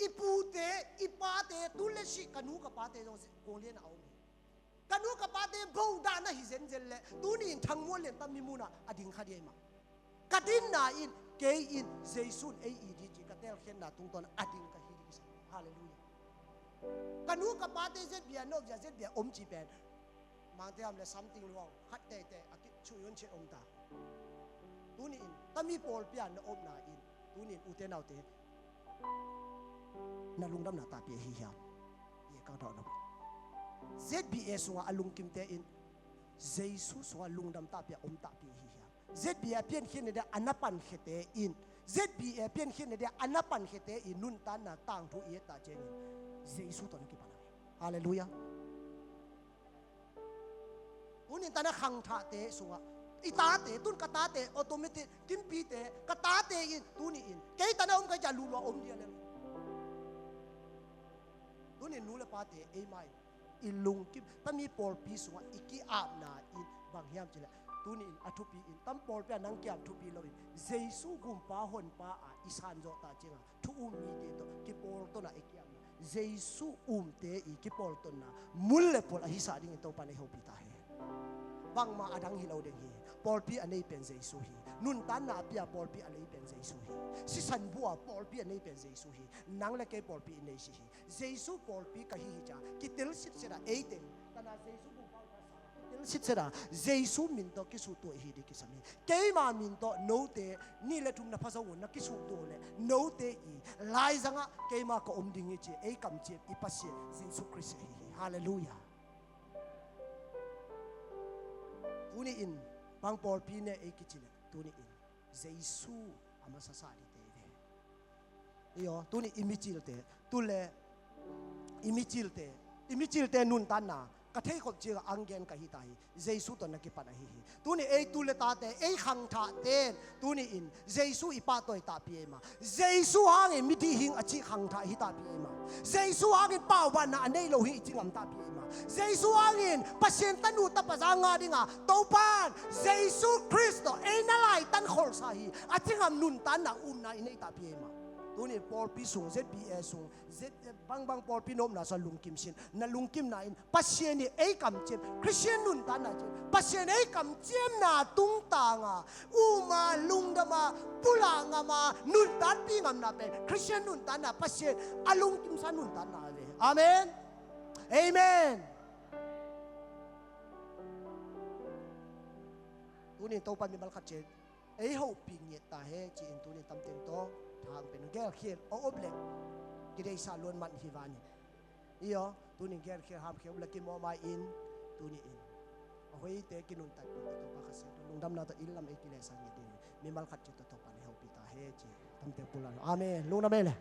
อีปูเตอีปาเตตุเลชิกันูกับปาเตจงกงเลียนเอาเมกันูกับปาเตบูดานะฮิเซนเจลเลตูนี่ทั้งมวลเลนตามิมูนะอดิงขัดเยมากัดินนาอินเกอินเจสุนเออีดีจีกัเตลเคนนาตุงตอนอดิงกับฮิดิกิสฮาเลลูยากันูกับปาเตเจ็ดเบียนนอกจากเจ็ดเบียนอมจีเป็นมาเตมเล something wrong ขัดเตอกิช่วยยนเชอมตาตูนี่อินถ้ามีปอลเปียนอมนาอินตูนี่อุเทนเอาเตนาลุงดำนาตาเปียฮิยามเยกังทอนะ ZBA สัวอลุงกิมเตอินเจสุสัวลุงดำตาเปียอมตาเปียฮิยาม ZBA เปียนเขียนในเดอันนับปันเขเตอิน ZBA เปียนเขียนในเดอันนับปันเขเตอินนุนตานาต่างทุเอตาเจนิเจสุตอนกิปานาฮาเลลูยาตูนี่ตานะขังทาเตสัวอีตาเตตุนกตาเตออโตเมติกิมปีเตกตาเตอินตูนี่อินเกยตานะอมกะจะลูลออมเดียเลตู ตุนินนูเลปาเตเอไม่อิลุงกิมตั้มมีปอลปีสวะอีกีอาบนาอินบางยามจิละตุนินอัทุปีอินตั้มปอลเปียนังเกียบทุปีเราอินเจสุกุมปาหนปาอาอิสานโจตาจิงะทุอุมีเตโตกิปอลโตนะเอกีอาบนาเจสุเตอีกิปอลโตนะมุลเลปอลอหิสาดิงโตปาเนเฮปิตาเฮบางมาอดังฮิเราเดงฮีปอลปีอันนี้เป็นเจสุฮีนุนตันนาปียปอลปีอันนี้เป็นเจสุฮีสิสันบัวปอลปีอันนี้เป็นเจสุฮีนังเลเกปอลปีอันนี้สิฮีเจสุปอลปีกะฮีจ้ากิเตลสิตเสดาเอเตนตนาเจสุบุปผากิเตลสิตเสดาเจสุมินโตกิสุตัวฮีดิกิสามีเกมามินโตโนเตนี่เลทุมนาภาษาวนนักกิสุตัวเลโนเตอีไลซังะเกมาก็อมดิงิจีเอกัมเจ็บอีปัสเซเจสุคริสต์ฮีฮาเลลูยาตุนี่อินบางปอลปีเนี่ยเอกิจิเลตุนี่อินเจสุอามาซาซาดิเตเวเยอตุนี่อิมิจิลเตตุเลอิมิจิลเตนุนตันนากระเทยขบเจียอังเกนกะฮิตาฮิเจสุตอนนักกิปันฮิฮิตุนี่เอตุเลตาเตเอขังทาเตนตุนี่อินเจสุอีปาตอยตาปีเอมาเจสุหางเอมิดีหิงอจิขังทาฮิตาปีเอมาเจสุหางเอป่าวันนะอันเนโลหิจิงอัมตาปีเอมาเจสุหางเอปัสเซนตันูตาปะจางาดิงาโตปานเจสุคริสต์เอนาไลตันขอลซาฮิอจิงอัมนุนตันนะนาอินเอตาปีเอมาตัวนี้ปอลปีสูง ZBA สูง บางปอลปีโนมน่าสลุงกิมชินน่าลุงกิมน่าอินปัสเซียนี่เอกำเจ็บคริสเตียนนุนตาน่าเจ็บปัสเซียนเอกำเจ็บน่าตุงตางาอูมาลุงดามาปุลางามานุนตานปีงามน่าเป็นคริสเตียนนุนตาน่าปัสเซียนอาลุงกิมสันนุนตาน่าเวอาเมนเอเมนตัวนี้โตปันมีมัลคัดเจนเอ้เขาปีเงียตาเฮจีนตัวนี้ตำเต็มโตทางเป็นแก้เขียนเอาอบเล็กกิเลสล้วนมันฮิวานีอีอ๋อตัวนี้แก้เขียนหามเขียวเล็กกินมอมาอินตัวนี้อินเอาไว้เตะกินนุ่นตัดตัวปากเสียตัวลุงดำนาตัวอิลลัมเอกิเลสอย่างนี้มีมัลคัดจิตตัวปันเฮาปิตาเฮจีตำเต็มปุลาอาเมนลุงดำเมเลย